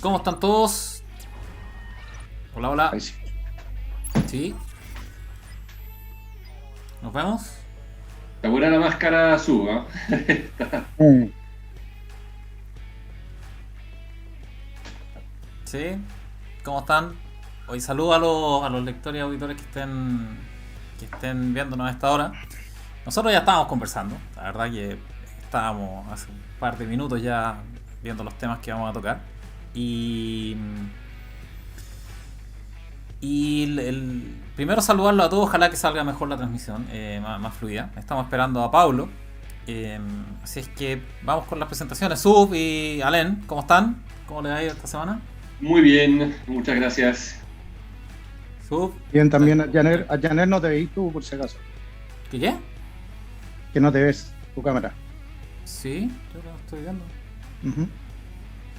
¿Cómo están todos? Hola, hola. Ahí sí. ¿Sí? ¿Nos vemos? Está buena la máscara suba. Mm. ¿Sí? ¿Cómo están? Hoy saludo a los lectores y auditores que estén viéndonos a esta hora. Nosotros ya estábamos conversando. La verdad que estábamos hace un par de minutos ya viendo los temas que vamos a tocar. Primero saludarlo a todos, ojalá que salga mejor la transmisión, más fluida. Estamos esperando a Paulo. Así es que vamos con las presentaciones. Sub y Alen, ¿cómo están? ¿Cómo les ha ido esta semana? Muy bien, muchas gracias. Sub. Bien, también a Janer no te veis tú, por si acaso. ¿Qué? Que no te ves tu cámara. Sí, yo lo estoy viendo. Ujú.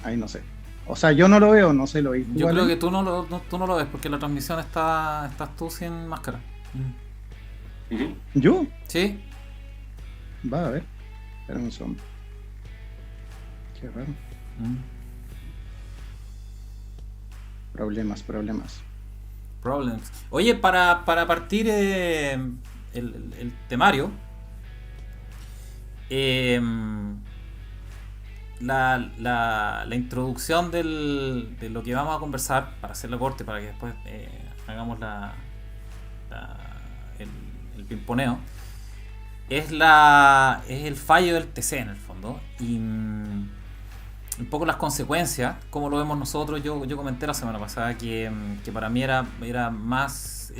Ahí no sé. O sea, yo no lo veo, no sé, lo veis tú, Yo creo Ale? que tú no lo ves porque la transmisión estás tú sin máscara. Ujú. ¿Yo? ¿Sí? Va a ver. Espérame un segundo. Qué raro. Problemas. Problems. Oye, para partir el temario, eh, la introducción de lo que vamos a conversar, para hacerlo corte, para que después hagamos la- el, el pimponeo, es el fallo del TC en el fondo. Y un poco las consecuencias, cómo lo vemos nosotros. Yo comenté la semana pasada que para mí era más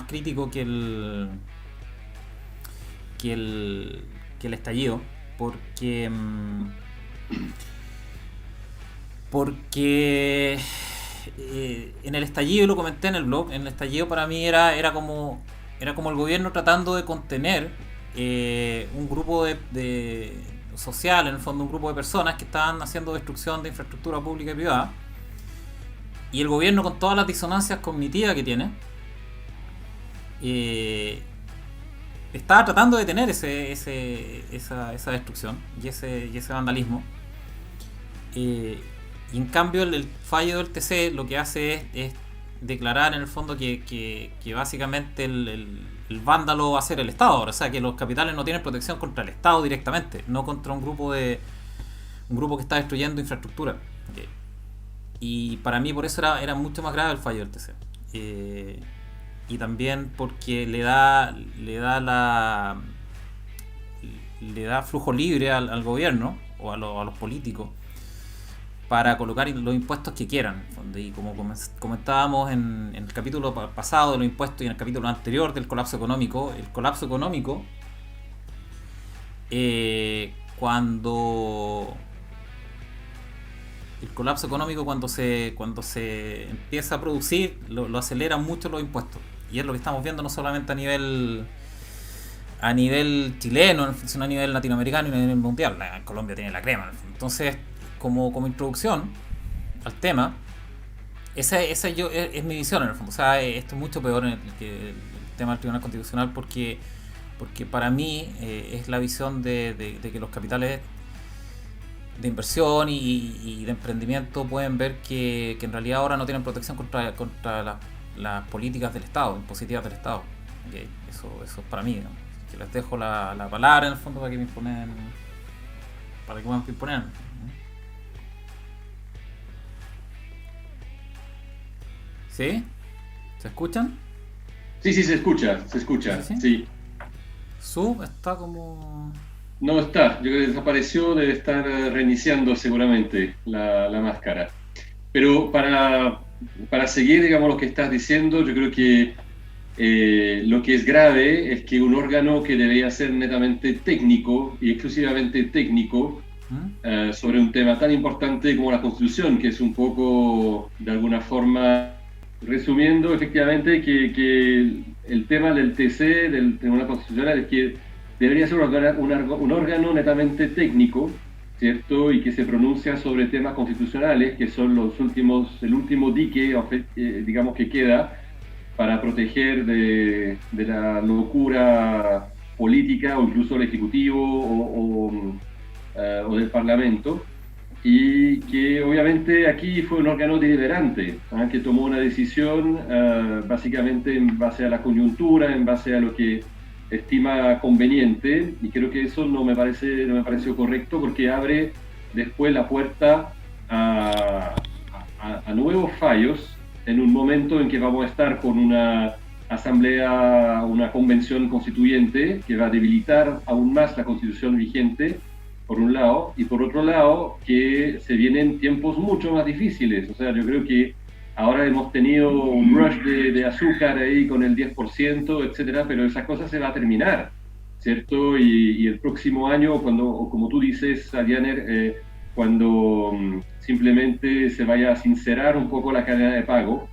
crítico que el, que el estallido, porque porque en el estallido, lo comenté en el blog, en el estallido para mí era como el gobierno tratando de contener un grupo de social, en el fondo un grupo de personas que estaban haciendo destrucción de infraestructura pública y privada, y el gobierno, con todas las disonancias cognitivas que tiene, estaba tratando de detener esa destrucción y ese vandalismo. Y en cambio el fallo del TC lo que hace es declarar en el fondo que básicamente el vándalo va a ser el Estado ahora. O sea, que los capitales no tienen protección contra el Estado directamente, no contra un grupo que está destruyendo infraestructura. Okay. Y para mí por eso era mucho más grave el fallo del TC. Y también porque le da flujo libre al gobierno o a los políticos para colocar los impuestos que quieran. Y como comentábamos en el capítulo pasado de los impuestos y en el capítulo anterior del colapso económico, cuando se empieza a producir, lo acelera mucho los impuestos. Y es lo que estamos viendo no solamente a nivel chileno, sino a nivel latinoamericano y a nivel mundial. Colombia tiene la crema. Entonces, como introducción al tema, esa es mi visión en el fondo. O sea, esto es mucho peor que el tema del Tribunal Constitucional, porque para mí es la visión de que los capitales de inversión y de emprendimiento pueden ver que en realidad ahora no tienen protección contra las políticas del Estado, impositivas del Estado. Okay. Eso es para mí, ¿no? Que les dejo la palabra en el fondo para que me puedan imponer. ¿Sí? ¿Se escuchan? Sí, se escucha, ¿Sí? sí. Sub está como... No está, yo creo que desapareció, debe estar reiniciando seguramente la máscara. Pero para seguir, digamos, lo que estás diciendo, yo creo que lo que es grave es que un órgano que debería ser netamente técnico y exclusivamente técnico sobre un tema tan importante como la Constitución, que es un poco, de alguna forma, resumiendo efectivamente que el tema del TC, del Tribunal Constitucional, es que debería ser un órgano netamente técnico, ¿cierto? Y que se pronuncia sobre temas constitucionales, que son el último dique, digamos, que queda para proteger de la locura política o incluso del Ejecutivo o del Parlamento. y que obviamente aquí fue un órgano deliberante, que tomó una decisión básicamente en base a la coyuntura, en base a lo que estima conveniente, y creo que eso no me pareció correcto, porque abre después la puerta a nuevos fallos en un momento en que vamos a estar con una asamblea, una convención constituyente que va a debilitar aún más la constitución vigente, por un lado, y por otro lado, que se vienen tiempos mucho más difíciles. O sea, yo creo que ahora hemos tenido un rush de azúcar ahí con el 10%, etcétera, pero esa cosa se va a terminar, ¿cierto? Y el próximo año, cuando, como tú dices, Adrianer, cuando simplemente se vaya a sincerar un poco la cadena de pago,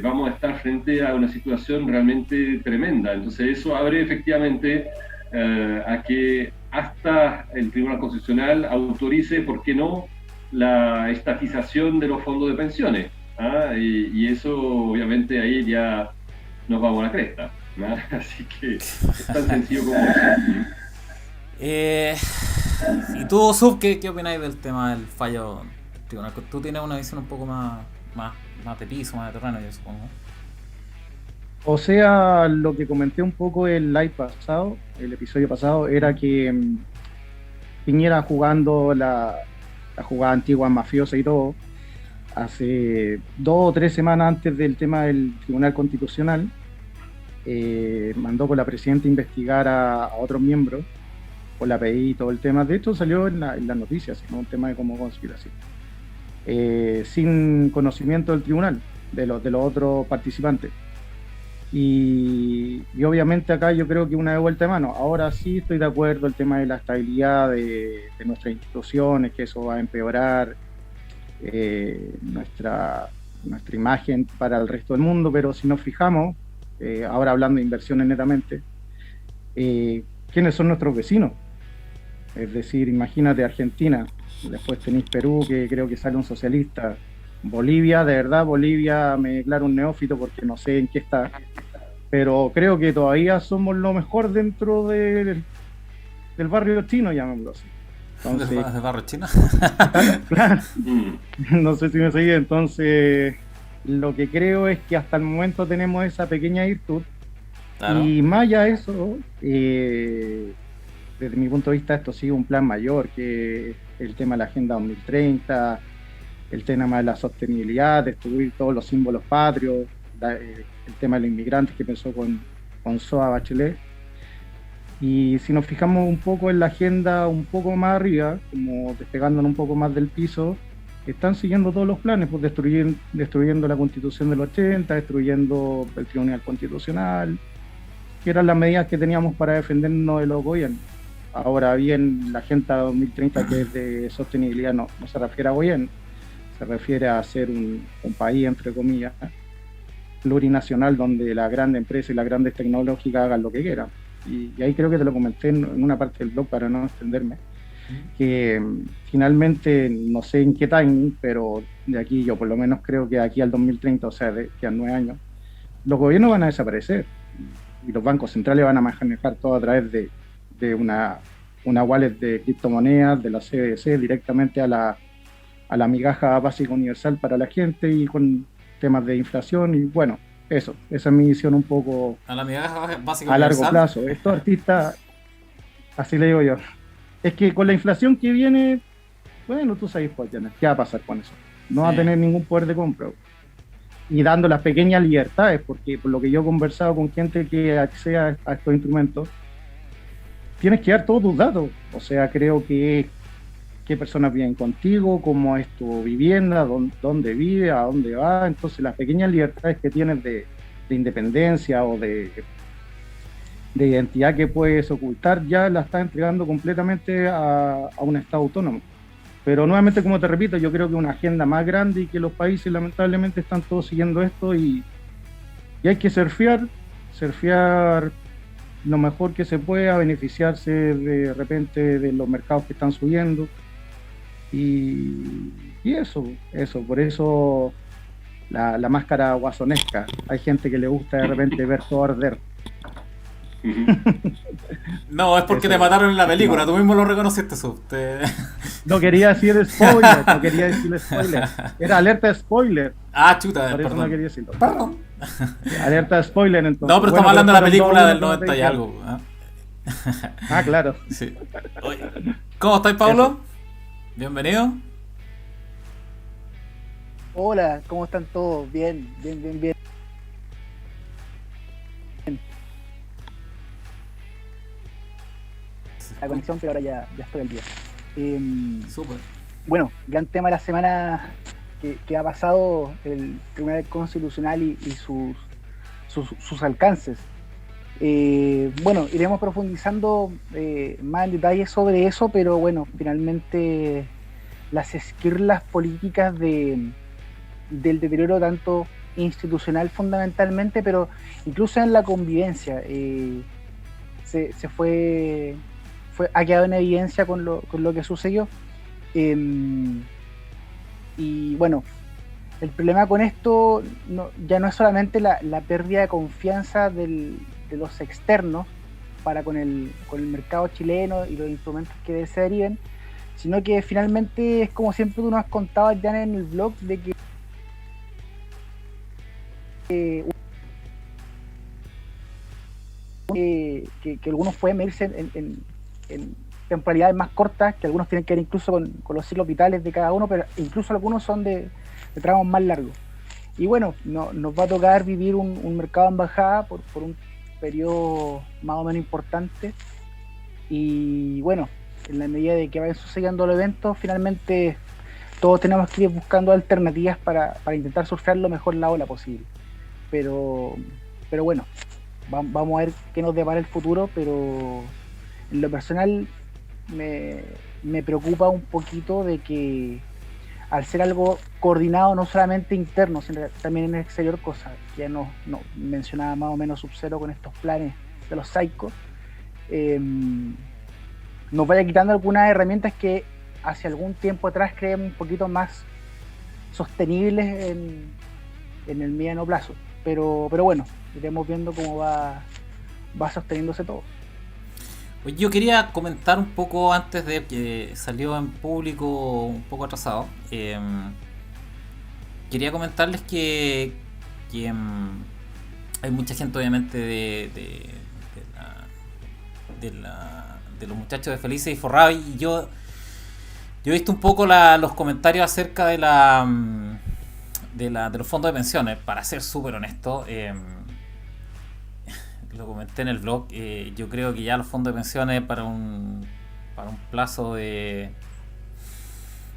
vamos a estar frente a una situación realmente tremenda. Entonces eso abre efectivamente a que hasta el Tribunal Constitucional autorice, ¿por qué no?, la estatización de los fondos de pensiones. Y eso obviamente ahí ya nos vamos a la cresta. Así que es tan sencillo como eso. ¿Y tú, Sub, qué opináis del tema del fallo tribunal? Tú tienes una visión un poco más de piso, más de terreno, yo supongo. O sea, lo que comenté un poco el live pasado, el episodio pasado, era que Piñera jugando la jugada antigua mafiosa y todo, hace 2 o 3 semanas antes del tema del Tribunal Constitucional, mandó con la presidenta investigar a otros miembros por la PI y todo el tema. De hecho salió en las noticias, ¿no? Un tema de como conspiración. Sin conocimiento del tribunal, de los otros participantes. Y obviamente acá yo creo que una de vuelta de mano. Ahora sí estoy de acuerdo el tema de la estabilidad de nuestras instituciones, que eso va a empeorar nuestra imagen para el resto del mundo, pero si nos fijamos, ahora hablando de inversiones netamente, ¿quiénes son nuestros vecinos? Es decir, imagínate Argentina, después tenéis Perú, que creo que sale un socialista, Bolivia, de verdad, Bolivia me declaro un neófito porque no sé en qué está, pero creo que todavía somos lo mejor dentro del barrio chino, llamémoslo así. Entonces, ¿Del barrio chino? Claro, no sé si me seguí. Entonces, lo que creo es que hasta el momento tenemos esa pequeña virtud. Claro. Y más allá de eso, desde mi punto de vista, esto sigue un plan mayor, que el tema de la Agenda 2030, el tema de la sostenibilidad, destruir todos los símbolos patrios, el tema de los inmigrantes que pensó con Soa Bachelet. Y si nos fijamos un poco en la agenda un poco más arriba, como despegándonos un poco más del piso, están siguiendo todos los planes, pues destruyendo la Constitución del 80, destruyendo el Tribunal Constitucional, que eran las medidas que teníamos para defendernos de los gobiernos. Ahora bien, la Agenda 2030, que es de sostenibilidad, no se refiere a gobierno, se refiere a ser un país, entre comillas, plurinacional, donde las grandes empresas y las grandes tecnológicas hagan lo que quieran. Y ahí creo que te lo comenté en una parte del blog para no extenderme, que finalmente, no sé en qué timing, pero de aquí yo por lo menos creo que de aquí al 2030, o sea, que a 9 años, los gobiernos van a desaparecer y los bancos centrales van a manejar todo a través de una wallet de criptomonedas, de la CBDC, directamente a la migaja básica universal para la gente y con temas de inflación. Y bueno, esa es mi visión un poco a la migaja básica a largo plazo. Estos artistas, así le digo yo, es que con la inflación que viene, bueno, tú sabes qué va a pasar con eso. No va a tener ningún poder de compra. Y dando las pequeñas libertades, porque por lo que yo he conversado con gente que acceda a estos instrumentos, tienes que dar todos tus datos. O sea, creo que qué personas viven contigo, cómo es tu vivienda, dónde vive, a dónde va. Entonces las pequeñas libertades que tienes de independencia o de identidad que puedes ocultar, ya la estás entregando completamente a un Estado autónomo. Pero nuevamente, como te repito, yo creo que una agenda más grande y que los países lamentablemente están todos siguiendo esto y hay que surfear lo mejor que se pueda, beneficiarse de repente de los mercados que están subiendo. Y eso, por eso la máscara guasonesca. Hay gente que le gusta de repente ver todo arder. No, es porque Eso, te mataron en la película, no. tú mismo lo reconociste, Sub. No quería decir spoiler, no quería decir spoiler. Era alerta de spoiler, Ah, chuta, por eso no perdón. quería decirlo. Perdón. Alerta de spoiler, No, entonces. pero estamos Bueno, hablando de la fueron película 2-1, del como te 90 y dije antes. algo. ¿Ah? Ah, claro. Sí. Oye, ¿cómo estáis, Eso. Pablo? Bienvenido. Hola, ¿cómo están todos? Bien, bien, bien, bien. La conexión, pero ahora ya estoy al día. Súper. Bueno, gran tema de la semana que ha pasado el Tribunal Constitucional y sus alcances. Bueno, iremos profundizando más en detalle sobre eso, pero bueno, finalmente las esquirlas políticas del deterioro tanto institucional fundamentalmente, pero incluso en la convivencia ha quedado en evidencia con lo que sucedió. Y bueno, el problema con esto ya no es solamente la pérdida de confianza de los externos para con el mercado chileno y los instrumentos que de se deriven, sino que finalmente es como siempre tú nos has contado ya en el blog de que algunos pueden medirse en temporalidades más cortas, que algunos tienen que ver incluso con los ciclos vitales de cada uno, pero incluso algunos son de tramos más largos. Y bueno, nos va a tocar vivir un mercado en bajada por un periodo más o menos importante. Y bueno, en la medida de que vayan sucediendo los eventos, finalmente todos tenemos que ir buscando alternativas para intentar surfear lo mejor la ola posible. Pero bueno, vamos a ver qué nos depara el futuro, pero en lo personal me preocupa un poquito de que al ser algo coordinado no solamente interno, sino también en el exterior, cosa que ya no mencionaba más o menos Sub-Zero con estos planes de los Psychos, nos vaya quitando algunas herramientas que hace algún tiempo atrás creemos un poquito más sostenibles en el mediano plazo. Pero bueno, iremos viendo cómo va sosteniéndose todo. Pues yo quería comentar un poco antes de que salió en público un poco atrasado. Quería comentarles que hay mucha gente obviamente de los muchachos de Felices y Forrados, y yo he visto un poco los comentarios acerca de los fondos de pensiones. Para ser súper honesto, lo comenté en el blog, yo creo que ya los fondos de pensiones para un plazo de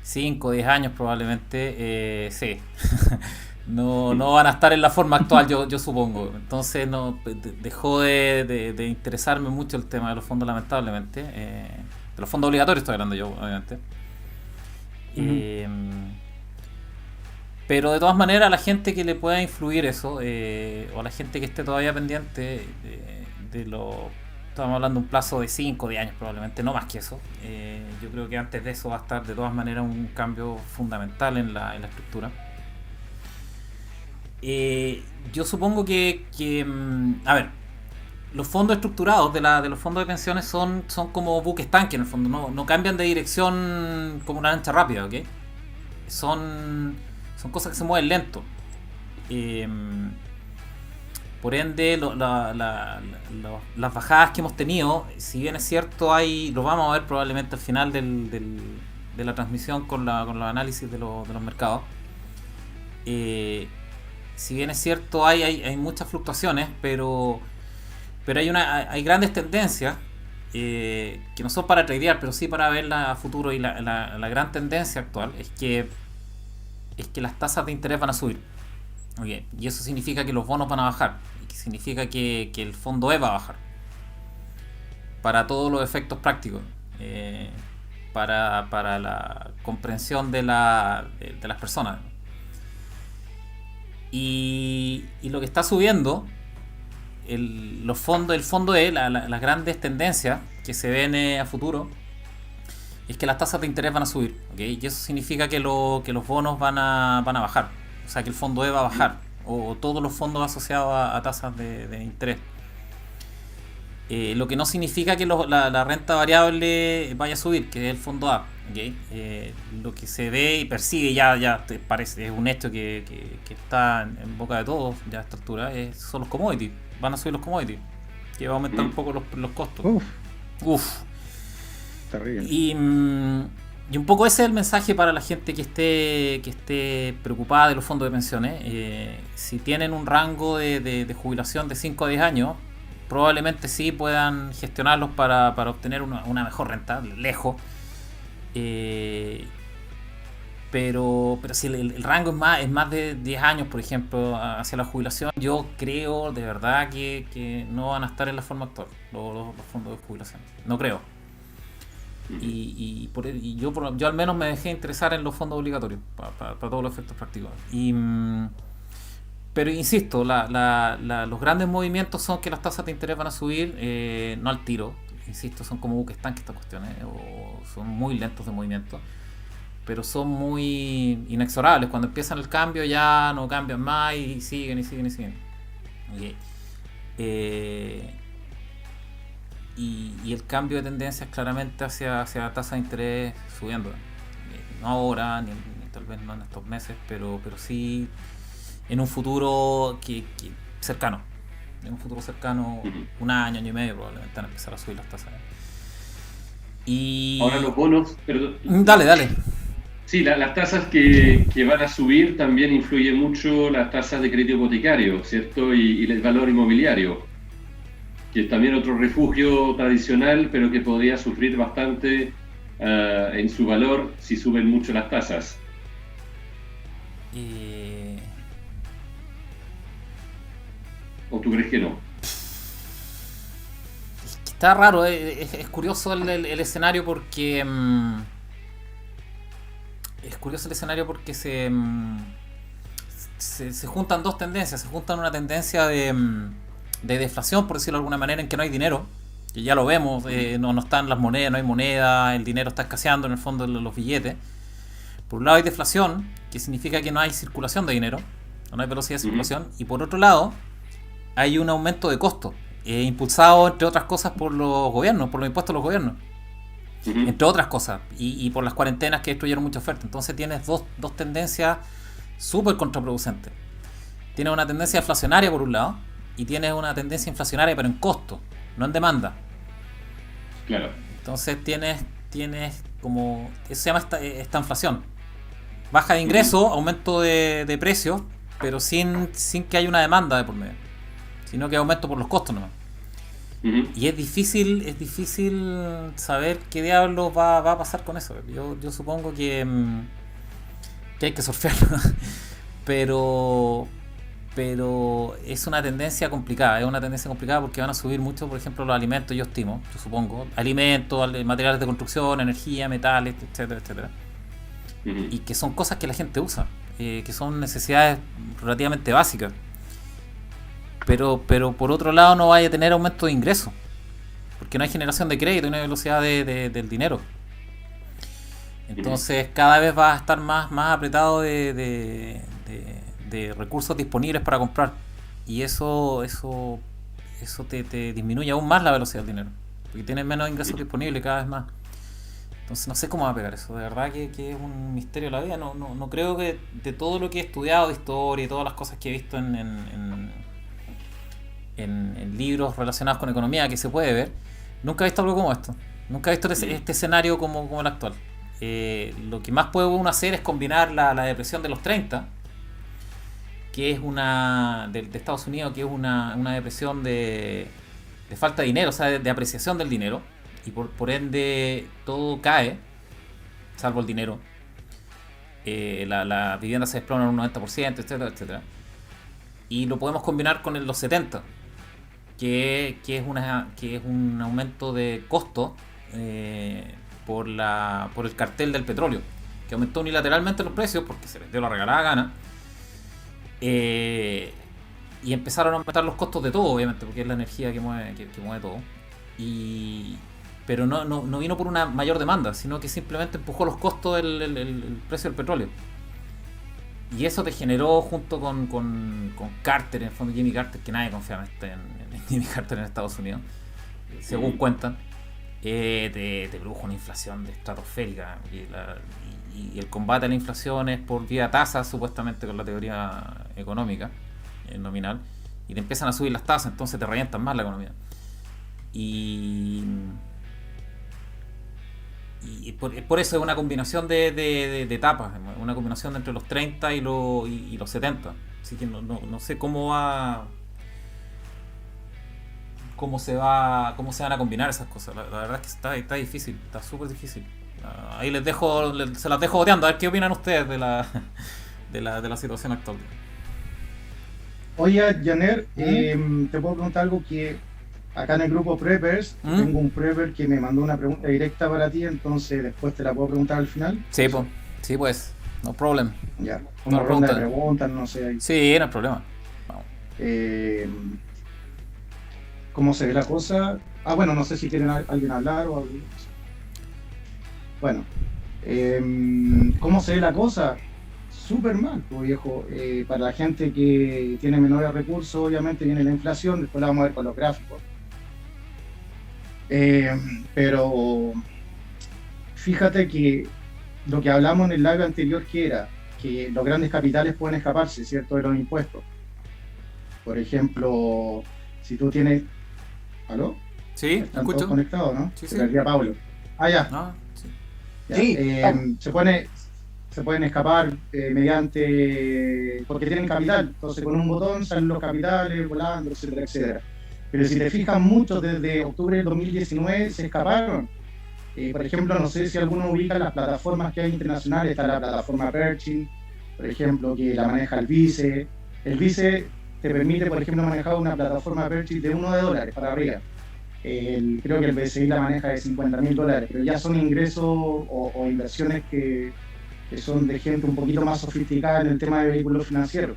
5 o 10 años probablemente, sí, no van a estar en la forma actual, yo supongo. Entonces dejó de interesarme mucho el tema de los fondos, lamentablemente. De los fondos obligatorios estoy hablando yo, obviamente. Pero de todas maneras, a la gente que le pueda influir eso, o a la gente que esté todavía pendiente estamos hablando de un plazo de 5 o 10 años probablemente, no más que eso. Yo creo que antes de eso va a estar de todas maneras un cambio fundamental en la estructura. Yo supongo que a ver, los fondos estructurados de los fondos de pensiones son como buques tanque en el fondo, no cambian de dirección como una lancha rápida, ¿ok? Son cosas que se mueven lento. Por ende, las bajadas que hemos tenido, si bien es cierto, lo vamos a ver probablemente al final de la transmisión con los análisis de los mercados. Si bien es cierto, hay muchas fluctuaciones, pero hay grandes tendencias que no son para tradear, pero sí para verla a futuro. Y la gran tendencia actual es que las tasas de interés van a subir. Okay. Y eso significa que los bonos van a bajar. Y significa que el fondo E va a bajar. Para todos los efectos prácticos. Para la comprensión de las personas. Y lo que está subiendo, el fondo E, las grandes tendencias que se ven a futuro, es que las tasas de interés van a subir, ¿okay? Y eso significa que los bonos van a bajar, o sea que el fondo E va a bajar, o todos los fondos asociados a tasas de interés. Lo que no significa que la renta variable vaya a subir, que es el fondo A. ¿Okay? Lo que se ve y percibe ya te parece, es un hecho que está en boca de todos ya a esta altura, son los commodities. Van a subir los commodities, que va a aumentar un poco los costos. Uf. Terrible. Y un poco ese es el mensaje para la gente que esté preocupada de los fondos de pensiones. Si tienen un rango de jubilación de 5 a 10 años, probablemente sí puedan gestionarlos para obtener una mejor renta, lejos. Pero si el rango es más de 10 años, por ejemplo, hacia la jubilación, yo creo de verdad que no van a estar en la forma actual los fondos de jubilación. No creo. Y yo al menos me dejé interesar en los fondos obligatorios para todos los efectos prácticos. Pero insisto, los grandes movimientos son que las tasas de interés van a subir, no al tiro. Insisto, son como buques tanques estas cuestiones, o son muy lentos de movimiento, pero son muy inexorables. Cuando empiezan el cambio ya no cambian más y siguen. Y el cambio de tendencia es claramente hacia tasas de interés subiendo. No ahora, ni tal vez no en estos meses, pero sí en un futuro cercano. En un futuro cercano, un año y medio probablemente van a empezar a subir las tasas. Ahora los bonos, perdón. Dale. Sí, las tasas que van a subir también influyen mucho las tasas de crédito hipotecario, ¿cierto? Y el valor inmobiliario, que es también otro refugio tradicional, pero que podría sufrir bastante en su valor si suben mucho las tasas. ¿O tú crees que no? Está raro, es curioso el escenario porque... es curioso el escenario porque se juntan dos tendencias. Se juntan una tendencia de deflación, por decirlo de alguna manera, en que no hay dinero. Que ya lo vemos, no están las monedas, no hay moneda, el dinero está escaseando en el fondo de los billetes. Por un lado hay deflación, que significa que no hay circulación de dinero, no hay velocidad de circulación. Y por otro lado hay un aumento de costos, impulsado entre otras cosas por los gobiernos, por los impuestos de los gobiernos, entre otras cosas, y por las cuarentenas que destruyeron mucha oferta. Entonces tienes dos tendencias súper contraproducentes. Tienes una tendencia deflacionaria por un lado, y tienes una tendencia inflacionaria pero en costo, no en demanda. Claro. Entonces tienes como, eso se llama esta inflación, baja de ingresos, aumento de precios, pero sin que haya una demanda de por medio, sino que aumento por los costos nomás. Y es difícil saber qué diablos va a pasar con eso. Yo supongo que hay que surfearlo, pero es una tendencia complicada. Es una tendencia complicada porque van a subir mucho, por ejemplo, los alimentos, yo supongo, alimentos, materiales de construcción, energía, metales, etcétera. Y que son cosas que la gente usa, que son necesidades relativamente básicas. Pero por otro lado no vaya a tener aumento de ingresos, porque no hay generación de crédito y no hay velocidad del dinero. Entonces cada vez va a estar más apretado de recursos disponibles para comprar, y eso te disminuye aún más la velocidad del dinero, porque tienes menos ingresos disponibles cada vez más. Entonces no sé cómo va a pegar eso, de verdad que es un misterio de la vida. No creo que, de todo lo que he estudiado de historia y todas las cosas que he visto en libros relacionados con economía que se puede ver, nunca he visto algo como esto. Nunca he visto este escenario como el actual. Lo que más puede uno hacer es combinar la depresión de los 30, que es de Estados Unidos, que es una depresión de falta de dinero, o sea, de apreciación del dinero, y por ende todo cae, salvo el dinero. La vivienda se desploma en un 90%, etcétera. Y lo podemos combinar con los 70, que es un aumento de costo por el cartel del petróleo, que aumentó unilateralmente los precios porque se les dio la regalada gana. Y empezaron a aumentar los costos de todo, obviamente, porque es la energía que mueve todo. Pero no vino por una mayor demanda, sino que simplemente empujó los costos el precio del petróleo. Y eso te generó, junto con Carter, en el fondo Jimmy Carter, que nadie confía en Jimmy Carter en Estados Unidos, según cuentan, te produjo una inflación estratosférica. Y el combate a la inflación es por vía tasas, supuestamente con la teoría económica nominal, y te empiezan a subir las tasas, entonces te revientan más la economía. Y por eso es una combinación de etapas, una combinación entre los 30 y los 70. Así que no sé cómo se van a combinar esas cosas. La verdad es que está difícil, está súper difícil. Ahí se las dejo boteando, a ver qué opinan ustedes de la situación actual. Oye, Janer, te puedo preguntar algo que acá en el grupo Preppers, tengo un Prepper que me mandó una pregunta directa para ti, entonces después te la puedo preguntar al final. Sí, pues, no problem. Ya, una ronda de preguntas, no sé. Ahí. Sí, no hay problema. Vamos. ¿Cómo se ve la cosa? Bueno, no sé si quieren alguien hablar o algo. Bueno, ¿cómo se ve la cosa? Súper mal, pues, viejo. Para la gente que tiene menores recursos, obviamente viene la inflación, después la vamos a ver con los gráficos. Pero fíjate que lo que hablamos en el live anterior, que era que los grandes capitales pueden escaparse, ¿cierto?, de los impuestos. Por ejemplo, si tú tienes... ¿Aló? Sí, ¿Están escucho. todos conectados, no? Sí, Se perdía Pablo. Ya. No, sí. Ya. Sí, Se pueden escapar mediante... porque tienen capital. Entonces con un botón salen los capitales volando, etcétera, etcétera. Pero si te fijas, mucho desde octubre del 2019 se escaparon. Por ejemplo, no sé si alguno ubica las plataformas que hay internacionales. Está la plataforma Pershing, por ejemplo, que la maneja el Vice. El Vice te permite, por ejemplo, manejar una plataforma Pershing de $1 para arriba. Creo que el BCI la maneja de $50.000, pero ya son ingresos o inversiones que son de gente un poquito más sofisticada en el tema de vehículos financieros.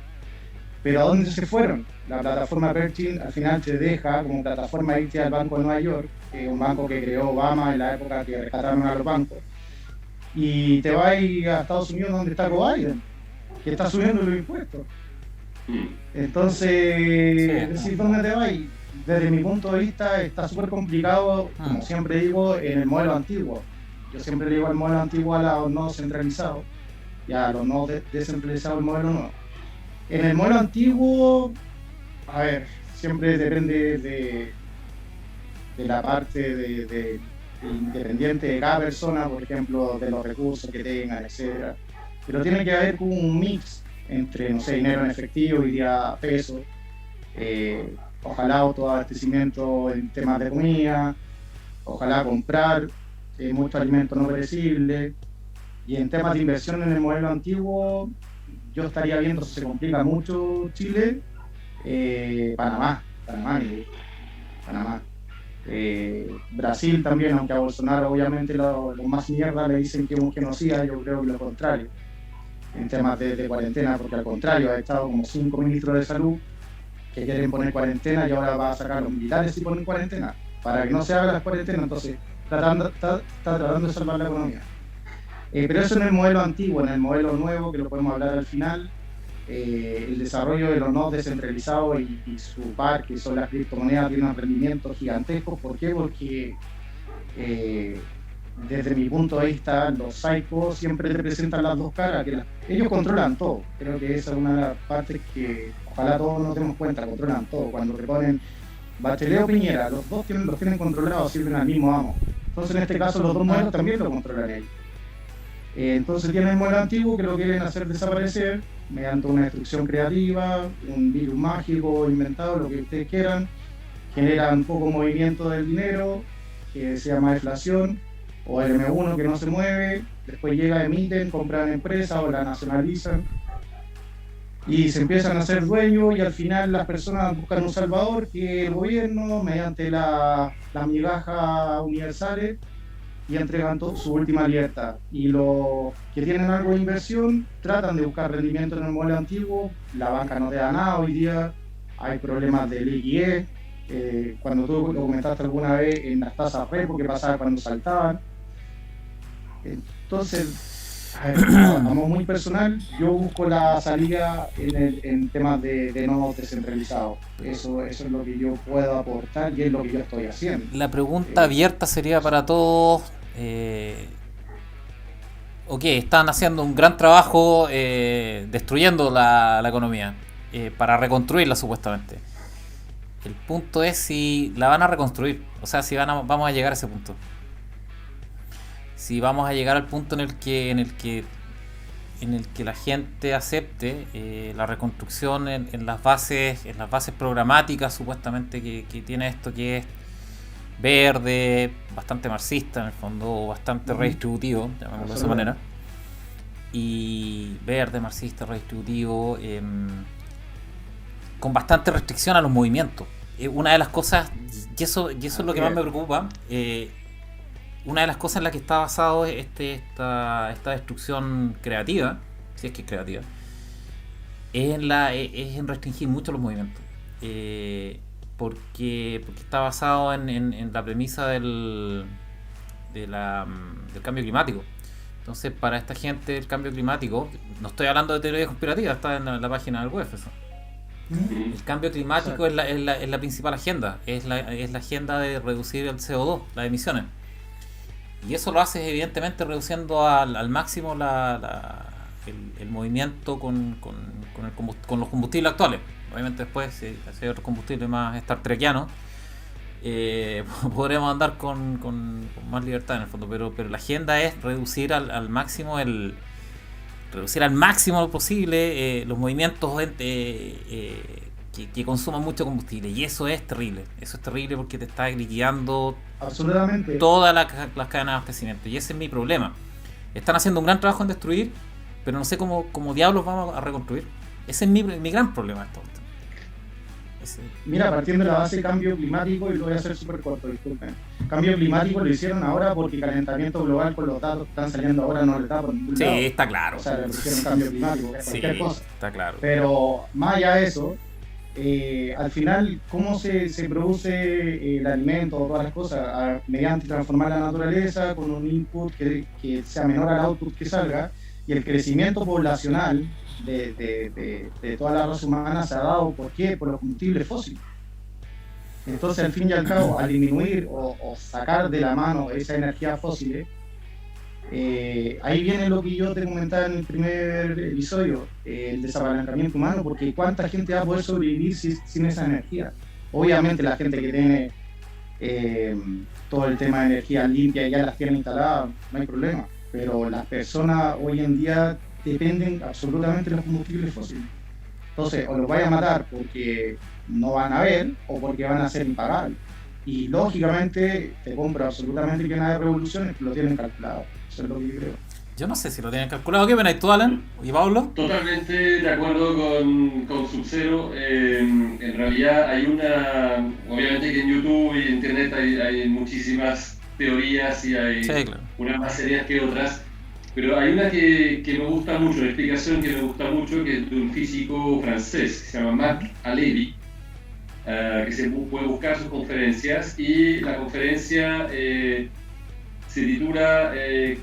Pero ¿a dónde se fueron? La plataforma Pershing al final te deja como plataforma irte al Banco de Nueva York, un banco que creó Obama en la época que rescataron a los bancos, y te vas a ir a Estados Unidos donde está Joe Biden, que está subiendo los impuestos. Entonces, es decir, ¿dónde te vas? Desde mi punto de vista está súper complicado, como siempre digo, en el modelo antiguo. Yo siempre digo el modelo antiguo a los nodos centralizados y a los nodos descentralizados el modelo nuevo. En el modelo antiguo, a ver, siempre depende de la parte de independiente de cada persona, por ejemplo, de los recursos que tengan, etc. Pero tiene que haber como un mix entre, no sé, dinero en efectivo y día peso, ojalá autoabastecimiento en temas de comida, ojalá comprar mucho alimento no perecible, y en temas de inversión en el modelo antiguo, yo estaría viendo si se complica mucho Chile, Panamá. Brasil también, aunque a Bolsonaro obviamente los más mierda le dicen que es un genocida, yo creo que lo contrario en temas de cuarentena, porque al contrario ha estado como 5 ministros de salud que quieren poner cuarentena y ahora va a sacar a los militares y ponen cuarentena para que no se haga la cuarentena, entonces está tratando de salvar la economía. Pero eso en el modelo antiguo. En el modelo nuevo, que lo podemos hablar al final, el desarrollo de los nodos descentralizados y su par, que son las criptomonedas, tiene un rendimiento gigantesco. ¿Por qué? Porque desde mi punto de vista, los psychos siempre te presentan las dos caras, que ellos controlan todo. Creo que esa es una de las partes que ojalá todos nos demos cuenta, controlan todo. Cuando te ponen Bachelet o Piñera, los dos los tienen controlados, sirven al mismo amo. Entonces en este caso los dos modelos también lo controlan ellos. Entonces tienen el modelo antiguo que lo quieren hacer desaparecer mediante una destrucción creativa, un virus mágico inventado, lo que ustedes quieran, generan poco movimiento del dinero, que se llama deflación, o el M1 que no se mueve, después llega, emiten, compran empresas o la nacionalizan, y se empiezan a hacer dueños, y al final las personas buscan un salvador, que es el gobierno, mediante las migajas universales, y entregan su última libertad. Y los que tienen algo de inversión tratan de buscar rendimiento en el modelo antiguo. La banca no te da nada hoy día, hay problemas de liquidez. Cuando tú lo comentaste alguna vez en las tasas repo, que pasaba cuando saltaban. Entonces, A ver, vamos muy personal, yo busco la salida en temas de nodos descentralizados. Eso es lo que yo puedo aportar y es lo que yo estoy haciendo. La pregunta abierta sería para todos. Ok, están haciendo un gran trabajo destruyendo la economía para reconstruirla supuestamente. El punto es si la van a reconstruir, o sea, si vamos a llegar a ese punto. Si vamos a llegar al punto en el que la gente acepte la reconstrucción en las bases programáticas supuestamente que tiene esto, que es verde, bastante marxista en el fondo, bastante redistributivo, llamémoslo de esa manera. Y verde, marxista, redistributivo, con bastante restricción a los movimientos. Una de las cosas, y eso es lo que más me preocupa, una de las cosas en las que está basado esta destrucción creativa, si es que es creativa, es en restringir mucho los movimientos. Porque está basado en la premisa del cambio climático. Entonces, para esta gente, el cambio climático, no estoy hablando de teoría conspirativa, está en la página del web eso. El cambio climático es la principal agenda, es la agenda de reducir el CO2, las emisiones. Y eso lo haces evidentemente reduciendo al máximo el movimiento con los combustibles actuales. Obviamente después, si hay otros combustibles más Star Trekianos, podremos andar con más libertad en el fondo, pero la agenda es reducir al máximo posible los movimientos que consuman mucho combustible, y eso es terrible porque te está liquidando absolutamente todas las cadenas de abastecimiento, y ese es mi problema. Están haciendo un gran trabajo en destruir, pero no sé cómo diablos vamos a reconstruir. Ese es mi gran problema de esto. Mira, partiendo de la base de cambio climático, y lo voy a hacer súper corto, disculpen. Cambio climático lo hicieron ahora porque calentamiento global, con los datos que están saliendo ahora, no le da por ningún lado. Sí, está claro. O sea, le pusieron cambio climático, cualquier cosa. Está claro. Pero más allá de eso, al final, ¿cómo se produce el alimento o todas las cosas? Mediante transformar la naturaleza con un input que sea menor al output que salga, y el crecimiento poblacional de toda la raza humana se ha dado, ¿por qué? Por los combustibles fósiles. Entonces, al fin y al cabo, al disminuir o sacar de la mano esa energía fósil, ahí viene lo que yo te comentaba en el primer episodio, el desapalancamiento humano, porque ¿cuánta gente va a poder sobrevivir sin esa energía? Obviamente la gente que tiene todo el tema de energía limpia ya las tiene instaladas, no hay problema, pero las personas hoy en día dependen absolutamente de los combustibles fósiles. Entonces, o los vaya a matar porque no van a ver o porque van a ser impagables. Y lógicamente te compro absolutamente que nada de revoluciones, lo tienen calculado. Eso es lo que yo creo. Yo no sé si lo tienen calculado. ¿Qué opinas tú, Alan? ¿Y Pablo? Totalmente de acuerdo con Sub-Zero. En realidad hay obviamente que en YouTube y en Internet hay muchísimas teorías y hay unas más serias que otras. Pero hay una que me gusta mucho, la explicación que me gusta mucho, que es de un físico francés que se llama Marc Alevi, que se puede buscar sus conferencias, y la conferencia se titula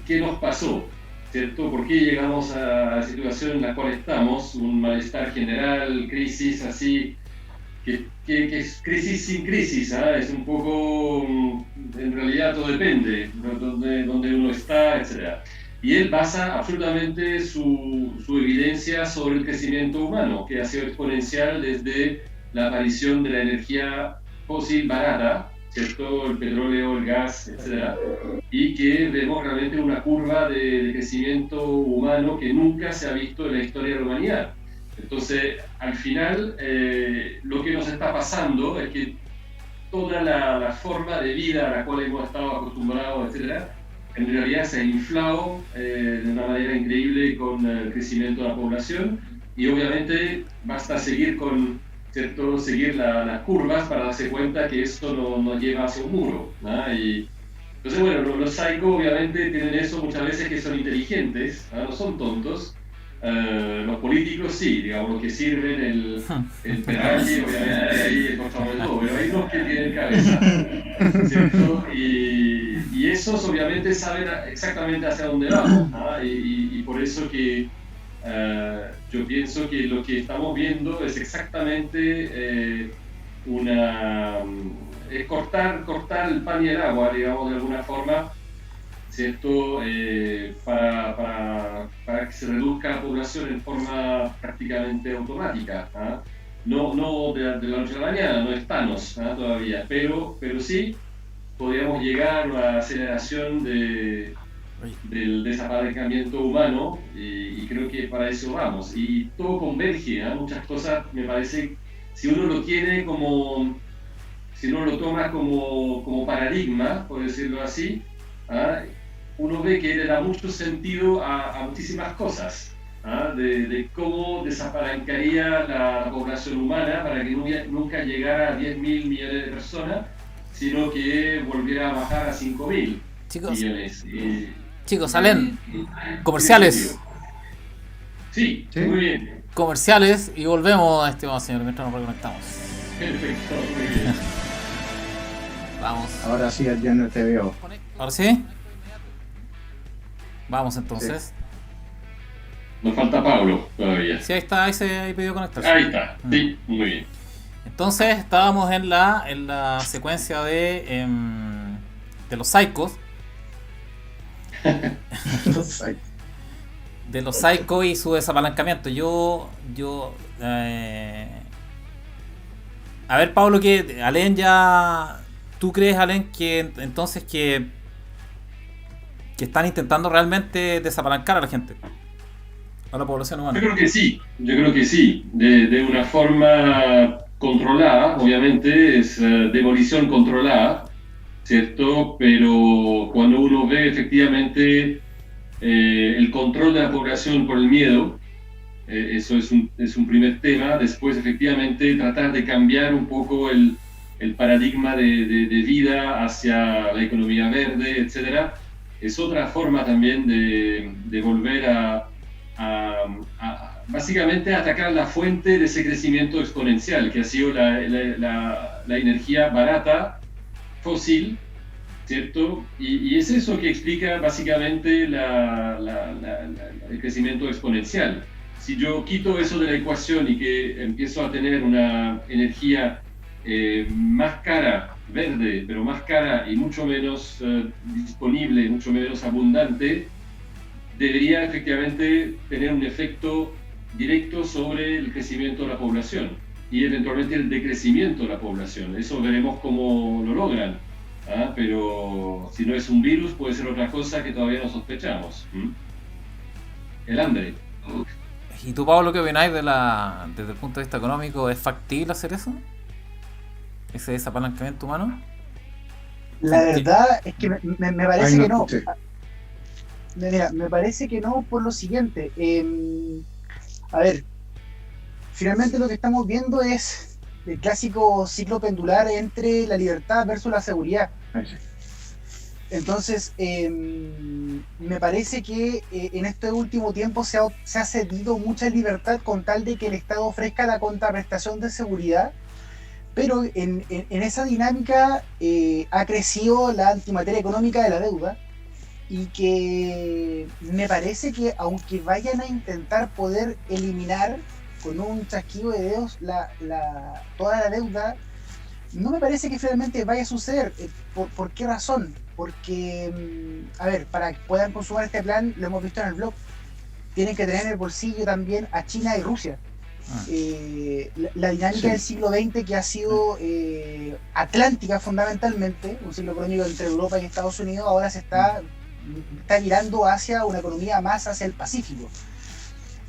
¿Qué nos pasó? ¿Cierto? ¿Por qué llegamos a la situación en la cual estamos? Un malestar general, crisis así, que es crisis sin crisis, es un poco, en realidad todo depende de donde uno está, etc. Y él basa absolutamente su evidencia sobre el crecimiento humano, que ha sido exponencial desde la aparición de la energía fósil barata, ¿cierto? El petróleo, el gas, etc. Y que vemos realmente una curva de crecimiento humano que nunca se ha visto en la historia de la humanidad. Entonces, al final, lo que nos está pasando es que toda la forma de vida a la cual hemos estado acostumbrados, etc., en realidad se ha inflado de una manera increíble con el crecimiento de la población, y obviamente basta seguir las curvas para darse cuenta que esto no lleva hacia un muro, ¿no? Y entonces, bueno, los psicos obviamente tienen eso muchas veces, que son inteligentes, ¿no? No son tontos. Los políticos sí, digamos, los que sirven el pedaje, obviamente ahí encontramos de todo, pero hay unos que tienen cabeza, ¿cierto? Y esos obviamente saben exactamente hacia dónde vamos, y por eso que yo pienso que lo que estamos viendo es exactamente es cortar el pan y el agua, digamos, de alguna forma, ¿cierto? Para que se reduzca la población en forma prácticamente automática. No de la noche a la mañana, no es Thanos todavía, pero sí podríamos llegar a una aceleración del desapalancamiento humano, y creo que para eso vamos. Y todo converge, muchas cosas, me parece, si uno lo tiene si uno lo toma como paradigma, por decirlo así, uno ve que le da mucho sentido a muchísimas cosas. De cómo desapalancaría la población humana para que nunca llegara a 10.000 millones de personas, sino que volviera a bajar a 5.000 millones. Chicos, salen comerciales. Sí, muy bien. Comerciales y volvemos, estimado señor, mientras nos reconectamos. Perfecto, muy bien. Vamos. Ahora sí, ya no te veo. ¿Ahora sí? Vamos entonces. Sí. Nos falta Pablo todavía. Sí, ahí está, ahí pidió conectarse. Ahí está, sí, muy bien. Entonces estábamos en la secuencia de los psicos. De los psicos y su desapalancamiento. A ver, Pablo, que Alén ya... ¿Tú crees, Alén, que entonces que están intentando realmente desapalancar a la gente? A la población humana. Yo creo que sí, de una forma controlada, obviamente, es demolición controlada, ¿cierto? Pero cuando uno ve efectivamente el control de la población por el miedo, eso es un primer tema. Después, efectivamente, tratar de cambiar un poco el paradigma de vida hacia la economía verde, etcétera, es otra forma también de volver a básicamente atacar la fuente de ese crecimiento exponencial, que ha sido la energía barata, fósil, ¿cierto? Y es eso que explica básicamente el crecimiento exponencial. Si yo quito eso de la ecuación y que empiezo a tener una energía más cara, verde, pero más cara y mucho menos disponible, mucho menos abundante, debería efectivamente tener un efecto directo sobre el crecimiento de la población y eventualmente el decrecimiento de la población. Eso veremos cómo lo logran, pero si no es un virus puede ser otra cosa que todavía no sospechamos. El hambre. ¿Y tú, Pablo, qué opináis desde el punto de vista económico? ¿Es factible hacer eso? ¿Ese desapalancamiento humano? La verdad es que me parece que no. Sí. Mira, me parece que no por lo siguiente. A ver, finalmente lo que estamos viendo es el clásico ciclo pendular entre la libertad versus la seguridad. Entonces, me parece que en este último tiempo se ha cedido mucha libertad con tal de que el Estado ofrezca la contraprestación de seguridad, pero en esa dinámica ha crecido la antimateria económica de la deuda, y que me parece que aunque vayan a intentar poder eliminar con un chasquido de dedos toda la deuda, no me parece que finalmente vaya a suceder. ¿Por qué razón? Porque, a ver, para que puedan consumar este plan, lo hemos visto en el blog, tienen que tener en el bolsillo también a China y Rusia. La dinámica del siglo XX, que ha sido atlántica fundamentalmente, un ciclo económico entre Europa y Estados Unidos, ahora se está mirando hacia una economía más hacia el Pacífico.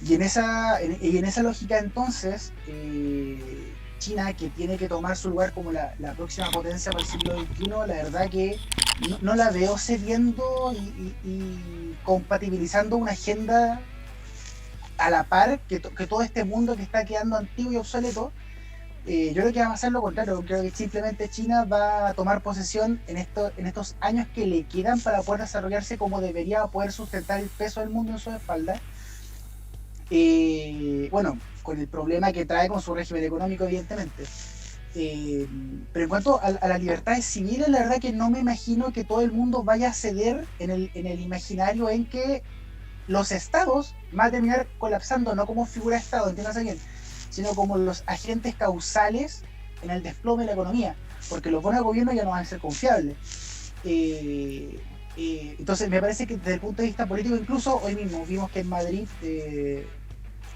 Y en esa lógica, entonces, China, que tiene que tomar su lugar como la próxima potencia para el siglo XXI, la verdad que no la veo cediendo y compatibilizando una agenda a la par que todo este mundo que está quedando antiguo y obsoleto. Yo creo que va a pasar lo contrario. Creo que simplemente China va a tomar posesión en estos años que le quedan para poder desarrollarse como debería, poder sustentar el peso del mundo en su espalda. Bueno, con el problema que trae con su régimen económico, evidentemente. Pero en cuanto a las libertades civiles, la verdad que no me imagino que todo el mundo vaya a ceder en el imaginario en que los estados van a terminar colapsando, no como figura de estado, entiéndase bien, sino como los agentes causales en el desplome de la economía, porque los bonos de gobierno ya no van a ser confiables. Entonces me parece que desde el punto de vista político, incluso hoy mismo vimos que en Madrid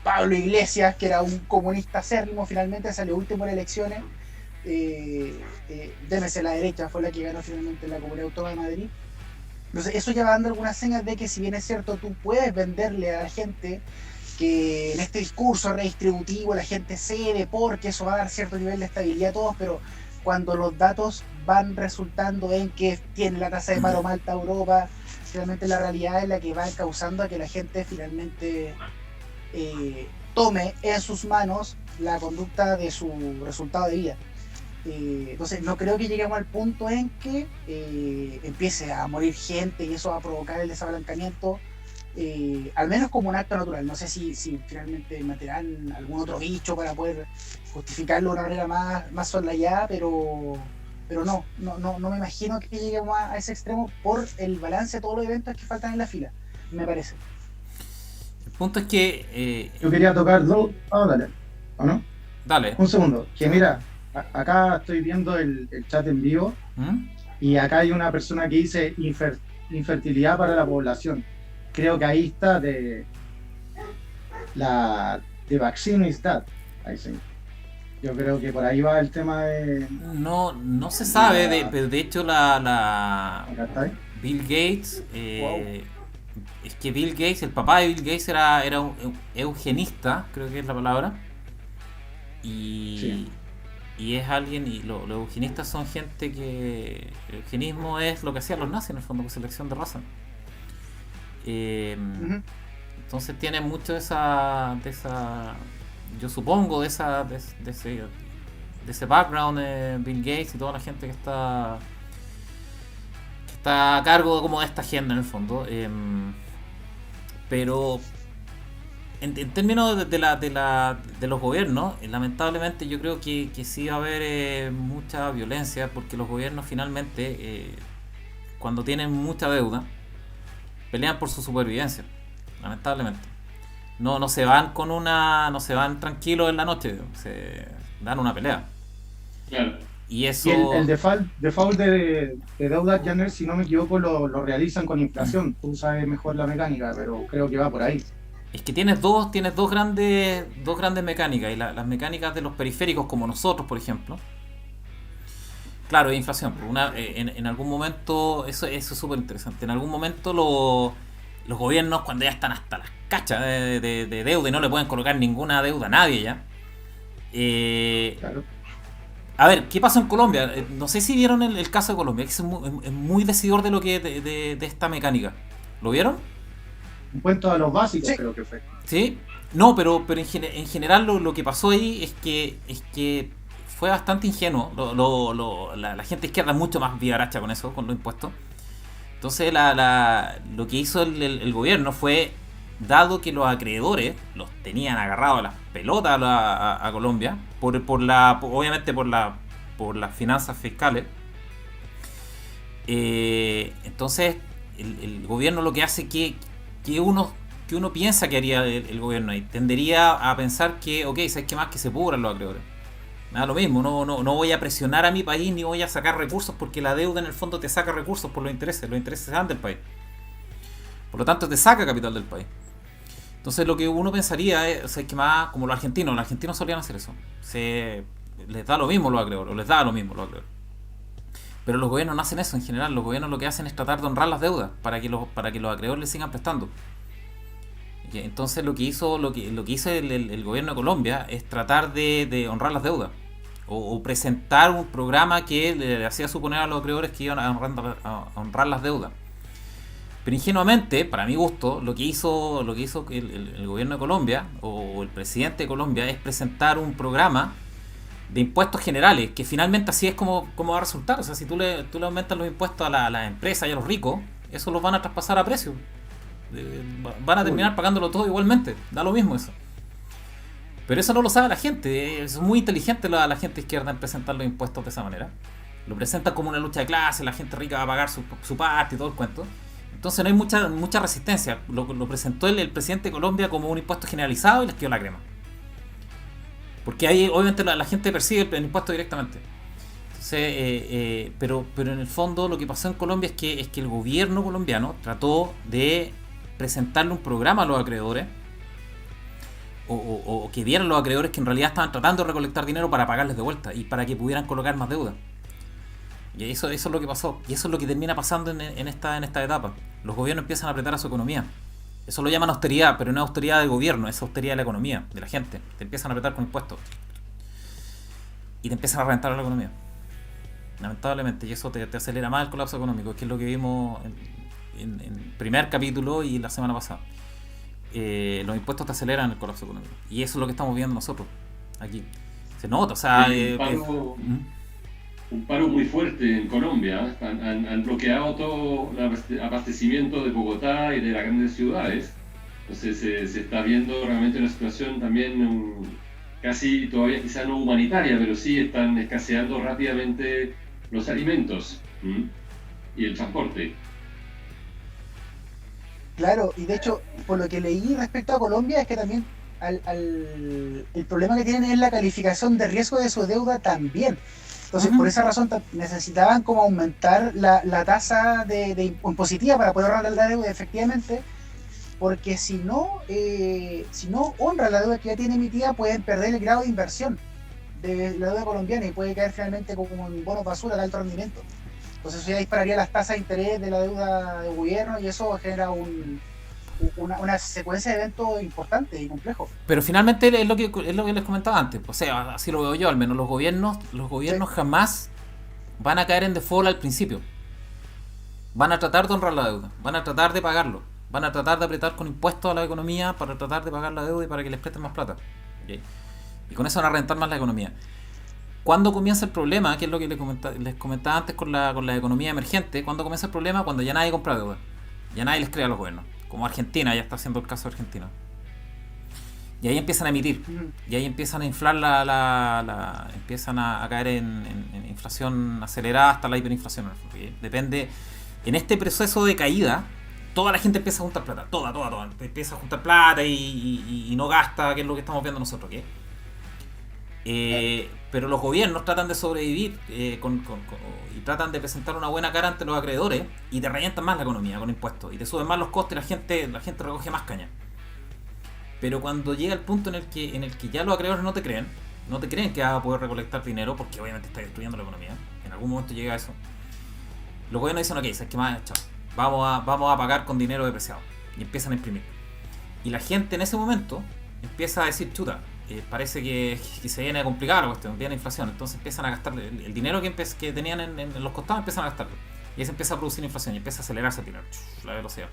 Pablo Iglesias, que era un comunista acérrimo, finalmente salió último en elecciones. Démese la derecha, fue la que ganó finalmente la Comunidad Autónoma de Madrid. Entonces eso ya va dando algunas señas de que, si bien es cierto, tú puedes venderle a la gente que en este discurso redistributivo la gente cede porque eso va a dar cierto nivel de estabilidad a todos, pero cuando los datos van resultando en que tiene la tasa de paro más alta Europa, finalmente la realidad es la que va causando a que la gente finalmente tome en sus manos la conducta de su resultado de vida. Entonces no creo que lleguemos al punto en que empiece a morir gente y eso va a provocar el desabalancamiento, al menos como un acto natural. No sé si finalmente meterán algún otro bicho para poder justificarlo de una manera más soslayada, pero no me imagino que lleguemos a ese extremo por el balance de todos los eventos que faltan en la fila, me parece. El punto es que... Yo quería tocar dos... dale. ¿O no? Dale. Un segundo. Que mira, acá estoy viendo el chat en vivo y acá hay una persona que dice infertilidad para la población. Creo que ahí está de vaccine is that. Ahí sí. Yo creo que por ahí va el tema de... No se sabe, pero de hecho Bill Gates... Es que Bill Gates, el papá de Bill Gates era un eugenista, creo que es la palabra. Y es alguien, y los eugenistas son gente que... El eugenismo es lo que hacían los nazis en el fondo, con selección de raza. Entonces tiene mucho de esa yo supongo, de ese background, Bill Gates y toda la gente que está a cargo como de esta agenda en el fondo. Pero en términos de los gobiernos, lamentablemente yo creo que sí va a haber mucha violencia, porque los gobiernos finalmente, cuando tienen mucha deuda, pelean por su supervivencia, lamentablemente. No se van tranquilos en la noche, se dan una pelea. Claro. Y eso... Y el default de deuda, Janner, si no me equivoco, lo realizan con inflación. Tú sabes mejor la mecánica, pero creo que va por ahí. Es que tienes dos grandes mecánicas, y las mecánicas de los periféricos, como nosotros, por ejemplo. Claro, es inflación. En algún momento, eso es súper interesante. En algún momento los gobiernos, cuando ya están hasta las cachas de deuda y no le pueden colocar ninguna deuda a nadie ya. Claro. A ver, ¿qué pasó en Colombia? No sé si vieron el caso de Colombia, que es muy decidor de lo que de esta mecánica. ¿Lo vieron? Un cuento de los básicos, creo que fue. Sí. No, pero en general lo que pasó ahí es que fue bastante ingenuo. La gente izquierda es mucho más vivaracha con eso, con los impuestos. Entonces lo que hizo el gobierno fue, dado que los acreedores los tenían agarrados a las pelotas a Colombia, obviamente por las finanzas fiscales, entonces el gobierno lo que hace que uno piensa que haría el gobierno ahí, tendería a pensar que, ¿sabes qué más? Que se pudran los acreedores. Me da lo mismo, no voy a presionar a mi país ni voy a sacar recursos, porque la deuda en el fondo te saca recursos por los intereses se dan del país. Por lo tanto te saca capital del país. Entonces lo que uno pensaría es, o sea, que más como los argentinos solían hacer eso. Les da lo mismo los acreedores, les da lo mismo los acreedores. Pero los gobiernos no hacen eso en general. Los gobiernos lo que hacen es tratar de honrar las deudas para que los acreedores les sigan prestando. Entonces lo que hizo el gobierno de Colombia es tratar de honrar las deudas, o presentar un programa que le hacía suponer a los acreedores que iban a honrar las deudas. Pero ingenuamente, para mi gusto, lo que hizo el gobierno de Colombia, o el presidente de Colombia, es presentar un programa de impuestos generales, que finalmente así es como va a resultar. O sea, si tú le aumentas los impuestos a las empresas y a los ricos, eso los van a traspasar a precio. Van a terminar pagándolo todo igualmente, da lo mismo eso. Pero eso no lo sabe la gente. Es muy inteligente la gente izquierda en presentar los impuestos de esa manera. Lo presentan como una lucha de clases, la gente rica va a pagar su parte y todo el cuento. Entonces no hay mucha resistencia. Lo presentó el presidente de Colombia como un impuesto generalizado y les quedó la crema. Porque ahí obviamente la gente percibe el impuesto directamente. Entonces, pero en el fondo lo que pasó en Colombia es que el gobierno colombiano trató de presentarle un programa a los acreedores, o que vieran los acreedores que en realidad estaban tratando de recolectar dinero para pagarles de vuelta y para que pudieran colocar más deuda. Y eso es lo que pasó. Y eso es lo que termina pasando en esta etapa. Los gobiernos empiezan a apretar a su economía. Eso lo llaman austeridad, pero no es austeridad del gobierno, es austeridad de la economía, de la gente. Te empiezan a apretar con impuestos. Y te empiezan a reventar la economía. Lamentablemente. Y eso te acelera más el colapso económico, que es lo que vimos en el primer capítulo y la semana pasada. Los impuestos te aceleran el colapso económico. Y eso es lo que estamos viendo nosotros aquí. Se nota, o sea... un paro muy fuerte en Colombia. Han bloqueado todo el abastecimiento de Bogotá y de las grandes ciudades. Entonces se está viendo realmente una situación también casi todavía quizá no humanitaria, pero sí están escaseando rápidamente los alimentos y el transporte. Claro, y de hecho, por lo que leí respecto a Colombia, es que también el problema que tienen es la calificación de riesgo de su deuda también. Entonces, por esa razón necesitaban como aumentar la tasa de impositiva para poder ahorrar la deuda efectivamente, porque si no honran la deuda que ya tiene emitida, pueden perder el grado de inversión de la deuda colombiana y puede caer finalmente como un bono basura de alto rendimiento. Entonces eso ya dispararía las tasas de interés de la deuda del gobierno y eso genera una secuencia de eventos importantes y complejos. Pero finalmente es lo que les comentaba antes. O sea, así lo veo yo al menos. Los gobiernos sí, jamás van a caer en default al principio. Van a tratar de honrar la deuda. Van a tratar de pagarlo. Van a tratar de apretar con impuestos a la economía para tratar de pagar la deuda y para que les presten más plata. ¿Okay? Y con eso van a rentar más la economía. ¿Cuándo comienza el problema? Que es lo que les comentaba antes con la economía emergente. ¿Cuándo comienza el problema? Cuando ya nadie compra deuda. Ya nadie les cree a los gobiernos. Como Argentina, ya está haciendo el caso de Argentina. Y ahí empiezan a emitir. Y ahí empiezan a inflar empiezan a caer en inflación acelerada hasta la hiperinflación. Depende. En este proceso de caída, toda la gente empieza a juntar plata. Toda. Empieza a juntar plata y no gasta, que es lo que estamos viendo nosotros. ¿Okay? Pero los gobiernos tratan de sobrevivir y tratan de presentar una buena cara ante los acreedores y te revientan más la economía con impuestos y te suben más los costes y la gente recoge más caña. Pero cuando llega el punto en el que ya los acreedores no te creen que vas a poder recolectar dinero, porque obviamente está destruyendo la economía, en algún momento llega a eso, los gobiernos dicen, ok, ¿sabes qué más? Chao, vamos a pagar con dinero depreciado, y empiezan a imprimir. Y la gente en ese momento empieza a decir, chuta, parece que se viene a complicar la cuestión, viene inflación, entonces empiezan a gastar el dinero que tenían en los costados, empiezan a gastarlo, y ahí se empieza a producir inflación y empieza a acelerarse la velocidad.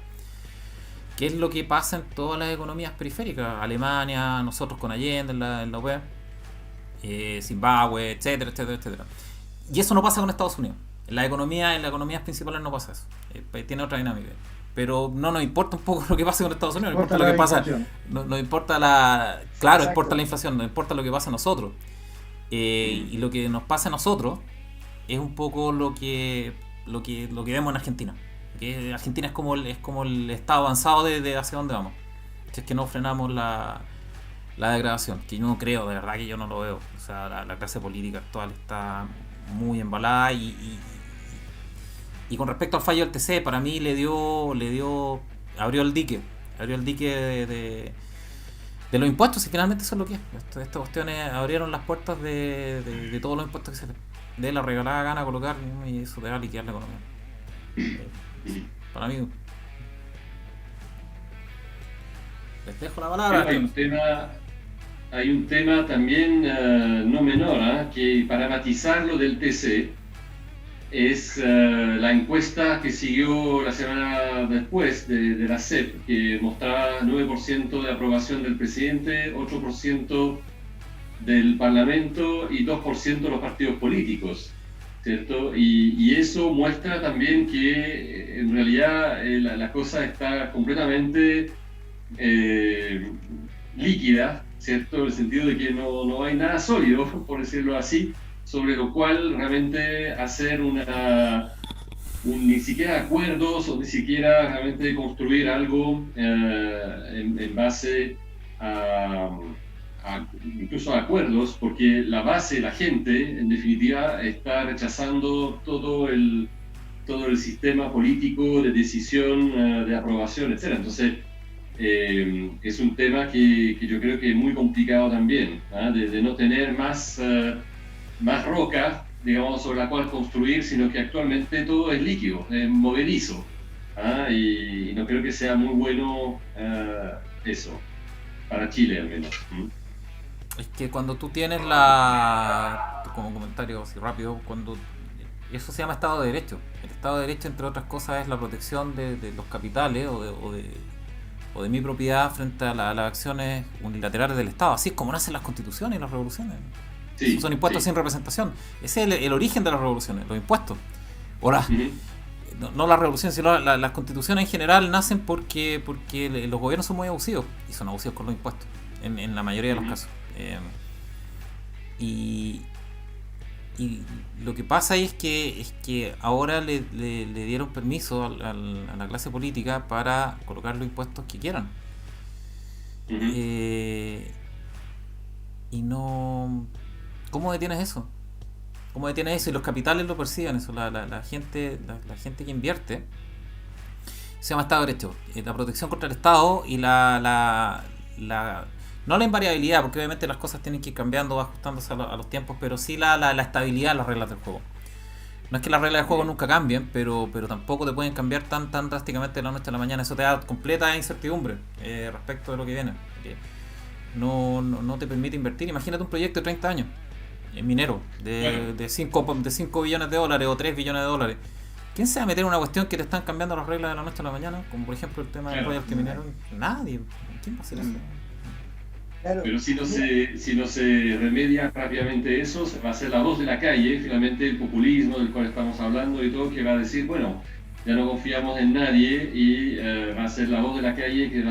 ¿Qué es lo que pasa en todas las economías periféricas? Alemania, nosotros con Allende en la UE, Zimbabue, etcétera. Y eso no pasa con Estados Unidos. En las economías principales no pasa eso. Tiene otra dinámica. Pero no nos importa un poco lo que pasa con Estados Unidos, no importa lo que pasa. No importa importa la inflación, no importa lo que pasa a nosotros. Y lo que nos pasa a nosotros es un poco lo que vemos en Argentina. Que Argentina es como el estado avanzado de hacia dónde vamos. Si es que no frenamos la degradación, que yo no creo, de verdad que yo no lo veo. O sea, la clase política actual está muy embalada y con respecto al fallo del TC, para mí abrió el dique de los impuestos, y finalmente eso es lo que es. Estas cuestiones abrieron las puertas de todos los impuestos que se dé la regalada gana colocar, y eso te va a liquidar la economía. Para mí. Les dejo la palabra. Hay un tema también no menor, que para matizar lo del TC es la encuesta que siguió la semana después de la CEP, que mostraba 9% de aprobación del presidente, 8% del Parlamento y 2% de los partidos políticos, ¿cierto? Y eso muestra también que en realidad la cosa está completamente líquida, ¿cierto? En el sentido de que no hay nada sólido, por decirlo así, sobre lo cual realmente hacer ni siquiera acuerdos o ni siquiera realmente construir algo en base incluso a acuerdos, porque la base, la gente, en definitiva, está rechazando todo el sistema político de decisión, de aprobación, etc. Entonces, es un tema que yo creo que es muy complicado también, ¿ah? De no tener más roca, digamos, sobre la cual construir, sino que actualmente todo es líquido, es movedizo, ¿ah? Y no creo que sea muy bueno eso, para Chile al menos. Es que cuando tú tienes como comentario así rápido, cuando eso se llama Estado de Derecho. El Estado de Derecho, entre otras cosas, es la protección de los capitales o de mi propiedad frente a las acciones unilaterales del Estado. Así es como nacen las constituciones y las revoluciones. Sí, son impuestos sí. sin representación. Ese es el origen de las revoluciones, los impuestos. Ahora, no las revoluciones, sino las constituciones en general nacen porque los gobiernos son muy abusivos, y son abusivos con los impuestos, en la mayoría de los casos. Y lo que pasa es que ahora le dieron permiso a la clase política para colocar los impuestos que quieran. Y no... ¿Cómo detienes eso? ¿Cómo detienes eso? Y los capitales lo perciben eso. La gente que invierte se llama Estado de Derecho. La protección contra el Estado y no la invariabilidad, porque obviamente las cosas tienen que ir cambiando, ajustándose a los tiempos, pero sí la estabilidad de las reglas del juego. No es que las reglas del juego nunca cambien, pero tampoco te pueden cambiar tan drásticamente de la noche a la mañana. Eso te da completa incertidumbre respecto de lo que viene. No te permite invertir. Imagínate un proyecto de 30 años en minero de 5 billones de dólares o 3 billones de dólares. ¿Quién se va a meter en una cuestión que te están cambiando las reglas de la noche a la mañana? Como por ejemplo el tema del royalty minero. Nadie. ¿Quién va a hacer eso? Claro. Pero si no se remedia rápidamente eso, va a ser la voz de la calle, finalmente el populismo del cual estamos hablando y todo, que va a decir, bueno, ya no confiamos en nadie, y va a ser la voz de la calle que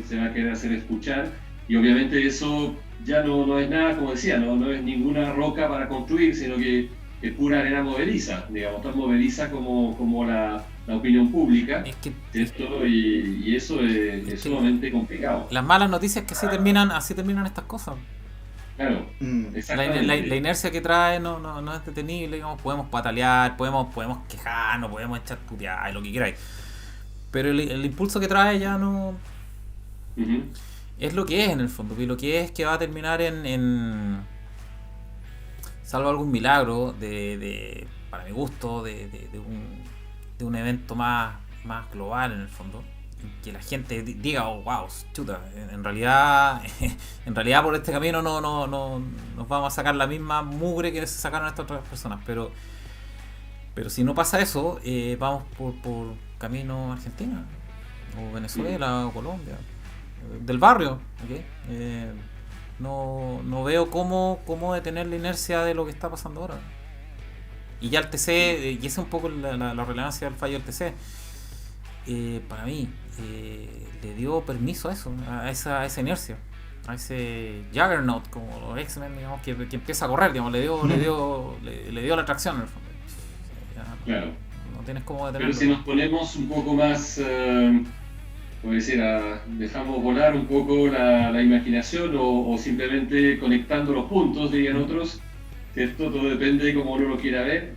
se va a querer hacer escuchar, y obviamente eso ya no es nada, como decía, no es ninguna roca para construir, sino que es pura arena movediza, digamos, tan movediza como la opinión pública, ¿cierto? Y eso es sumamente complicado. Las malas noticias es que así terminan estas cosas. Claro, exactamente. La inercia que trae no es detenible, digamos, podemos patalear, podemos quejarnos, podemos echar putear, lo que queráis. Pero el impulso que trae ya no... Es lo que es en el fondo, y lo que es que va a terminar en salvo algún milagro para mi gusto, de un evento más global en el fondo, que la gente diga, oh wow, chuta, en realidad por este camino no nos vamos a sacar la misma mugre que se sacaron estas otras personas, pero si no pasa eso, vamos por camino Argentina o Venezuela o Colombia, del barrio, ¿okay? No veo cómo detener la inercia de lo que está pasando ahora. Y ya el TC, y esa es un poco la relevancia del fallo del TC, para mí le dio permiso a eso, a esa inercia, a ese Juggernaut, como los X-Men, digamos, que empieza a correr, digamos, le dio la atracción en el fondo. Claro. No tienes cómo detenerlo. Pero si nos ponemos un poco más, como decir, dejamos volar un poco la imaginación, o simplemente conectando los puntos, dirían otros, ¿cierto? Todo depende de cómo uno lo quiera ver,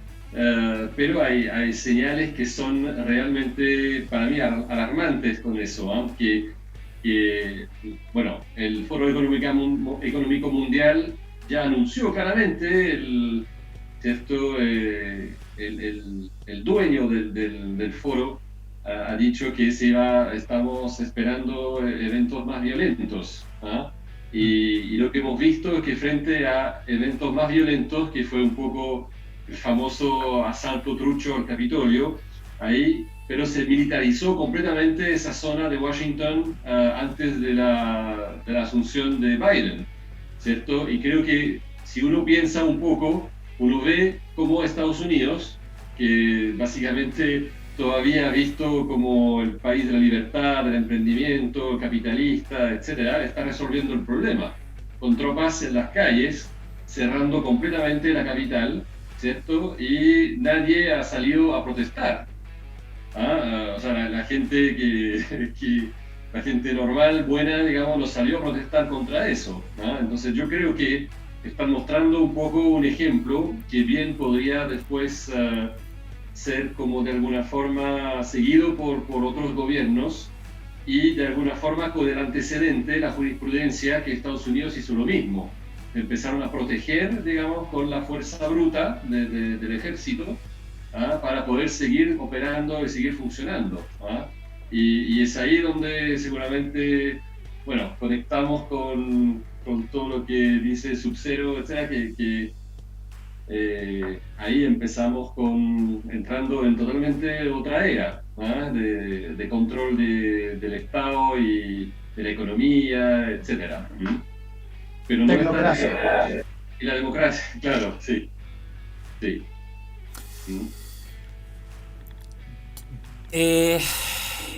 pero hay señales que son realmente, para mí, alarmantes con eso, ¿eh? Bueno, el Foro Económico Mundial ya anunció claramente, ¿cierto? El dueño del foro ha dicho que estamos esperando eventos más violentos, ¿ah? Y lo que hemos visto es que frente a eventos más violentos, que fue un poco el famoso asalto trucho al Capitolio, pero se militarizó completamente esa zona de Washington antes de la asunción de Biden, ¿cierto? Y creo que si uno piensa un poco, uno ve cómo Estados Unidos, que básicamente todavía visto como el país de la libertad, del emprendimiento, capitalista, etcétera, está resolviendo el problema. con tropas en las calles, cerrando completamente la capital, ¿cierto? Y nadie ha salido a protestar. O sea, la gente la gente normal, buena, digamos, no salió a protestar contra eso. Entonces yo creo que están mostrando un poco un ejemplo que bien podría después ser como de alguna forma seguido por otros gobiernos, y de alguna forma con el antecedente, la jurisprudencia, que Estados Unidos hizo lo mismo. Empezaron a proteger, digamos, con la fuerza bruta del ejército, para poder seguir operando y seguir funcionando. Y es ahí donde seguramente, bueno, conectamos con todo lo que dice Sub-Zero, etcétera, que ahí empezamos entrando en totalmente otra era, de control del Estado y de la economía, etcétera. Pero no Tecnocracia. Y la democracia, claro, sí. Sí.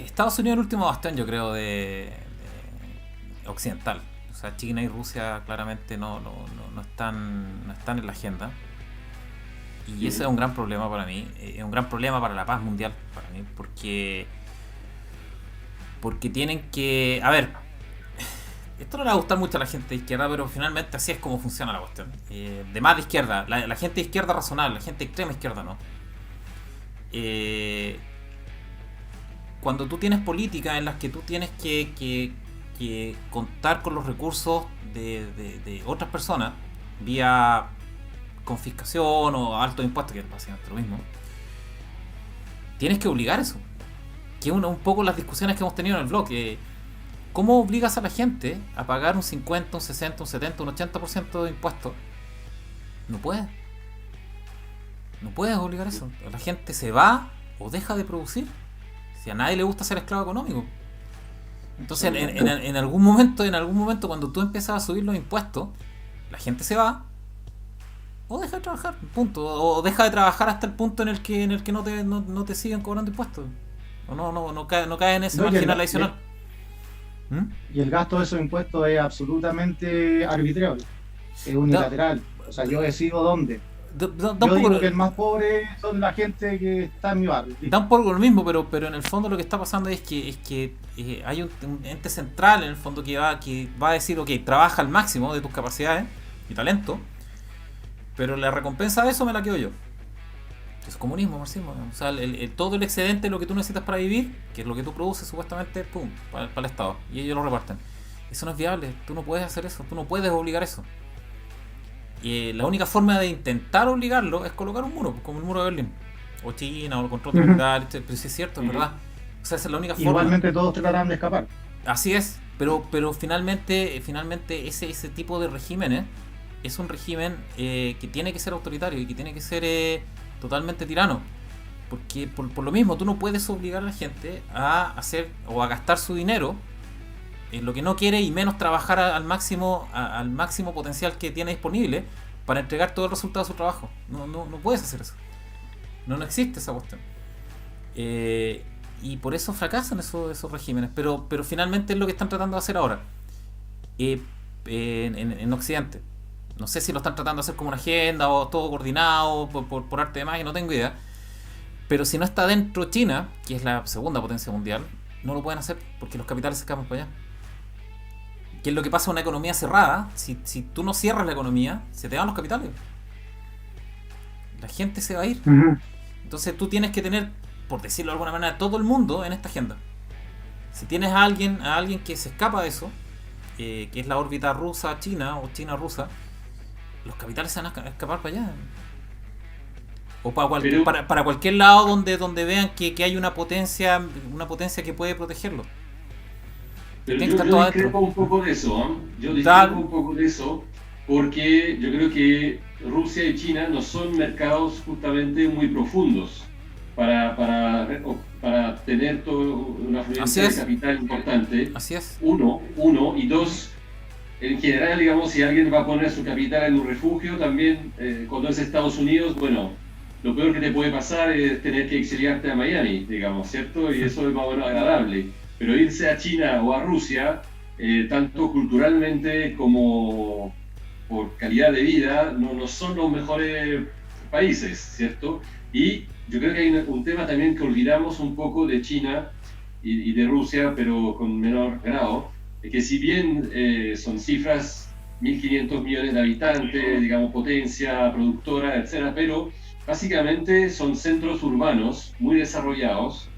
Estados Unidos es el último bastión, yo creo, de occidental. O sea, China y Rusia claramente no están en la agenda. Y ese es un gran problema para mí. Es un gran problema para la paz mundial para mí. Porque tienen que... A ver, esto no le va a gustar mucho a la gente de izquierda, pero finalmente así es como funciona la cuestión. De más de izquierda. La gente de izquierda razonable, la gente de extrema izquierda no. Cuando tú tienes políticas en las que tú tienes que contar con los recursos de otras personas vía confiscación o altos impuestos, que es básicamente lo mismo, tienes que obligar eso, que es un poco las discusiones que hemos tenido en el blog. ¿Cómo obligas a la gente a pagar un 50, un 60, un 70, un 80% de impuestos? No puedes obligar eso. La gente se va o deja de producir. Si a nadie le gusta ser esclavo económico. Entonces en algún momento cuando tú empiezas a subir los impuestos, la gente se va o deja de trabajar, punto. O deja de trabajar hasta el punto en el que no te siguen cobrando impuestos. O no cae en ese marginal adicional. Y el gasto de esos impuestos es absolutamente arbitrario, es unilateral. O sea, yo decido dónde. Yo digo que el más pobre son la gente que está en mi barrio. Da un poco lo mismo, pero en el fondo lo que está pasando es que hay un ente central en el fondo que va a decir, ok, trabaja al máximo de tus capacidades y talento, pero la recompensa de eso me la quedo yo. Es comunismo, marxismo. O sea, todo el excedente de lo que tú necesitas para vivir, que es lo que tú produces supuestamente, pum, para el Estado. Y ellos lo reparten. Eso no es viable. Tú no puedes hacer eso. Tú no puedes obligar eso. Y la única forma de intentar obligarlo es colocar un muro, como el muro de Berlín. O China, o el control militar. Pero sí es cierto, es verdad. O sea, esa es la única forma. Igualmente todos tratarán de escapar. Así es. Pero finalmente ese tipo de regímenes es un régimen que tiene que ser autoritario y que tiene que ser totalmente tirano, porque por lo mismo tú no puedes obligar a la gente a hacer o a gastar su dinero en lo que no quiere y menos trabajar al máximo potencial que tiene disponible para entregar todo el resultado de su trabajo. No puedes hacer eso. No existe esa cuestión. Y por eso fracasan esos regímenes, pero finalmente es lo que están tratando de hacer ahora en Occidente. No sé si lo están tratando de hacer como una agenda o todo coordinado por arte de magia, no tengo idea. Pero si no está dentro China, que es la segunda potencia mundial, no lo pueden hacer porque los capitales se escapan para allá. ¿Qué es lo que pasa en una economía cerrada? Si tú no cierras la economía, se te van los capitales. La gente se va a ir. Entonces tú tienes que tener, por decirlo de alguna manera, todo el mundo en esta agenda. Si tienes a alguien que se escapa de eso, que es la órbita rusa-china o china-rusa, los capitales se van a escapar para allá. O para cualquier lado donde vean que hay una potencia que puede protegerlo. Pero yo discrepo un poco de eso, Yo discrepo un poco de eso porque yo creo que Rusia y China no son mercados justamente muy profundos para tener una afluencia de capital importante. Así es. Uno, y dos, en general, digamos, si alguien va a poner su capital en un refugio, también cuando es Estados Unidos, bueno, lo peor que te puede pasar es tener que exiliarte a Miami, digamos, ¿cierto? Y eso es más o menos agradable. Pero irse a China o a Rusia tanto culturalmente como por calidad de vida, no son los mejores países, ¿cierto? Y yo creo que hay un tema también que olvidamos un poco de China y de Rusia, pero con menor grado, que si bien son cifras, 1.500 millones de habitantes, digamos, potencia productora, etcétera, pero básicamente son centros urbanos muy desarrollados,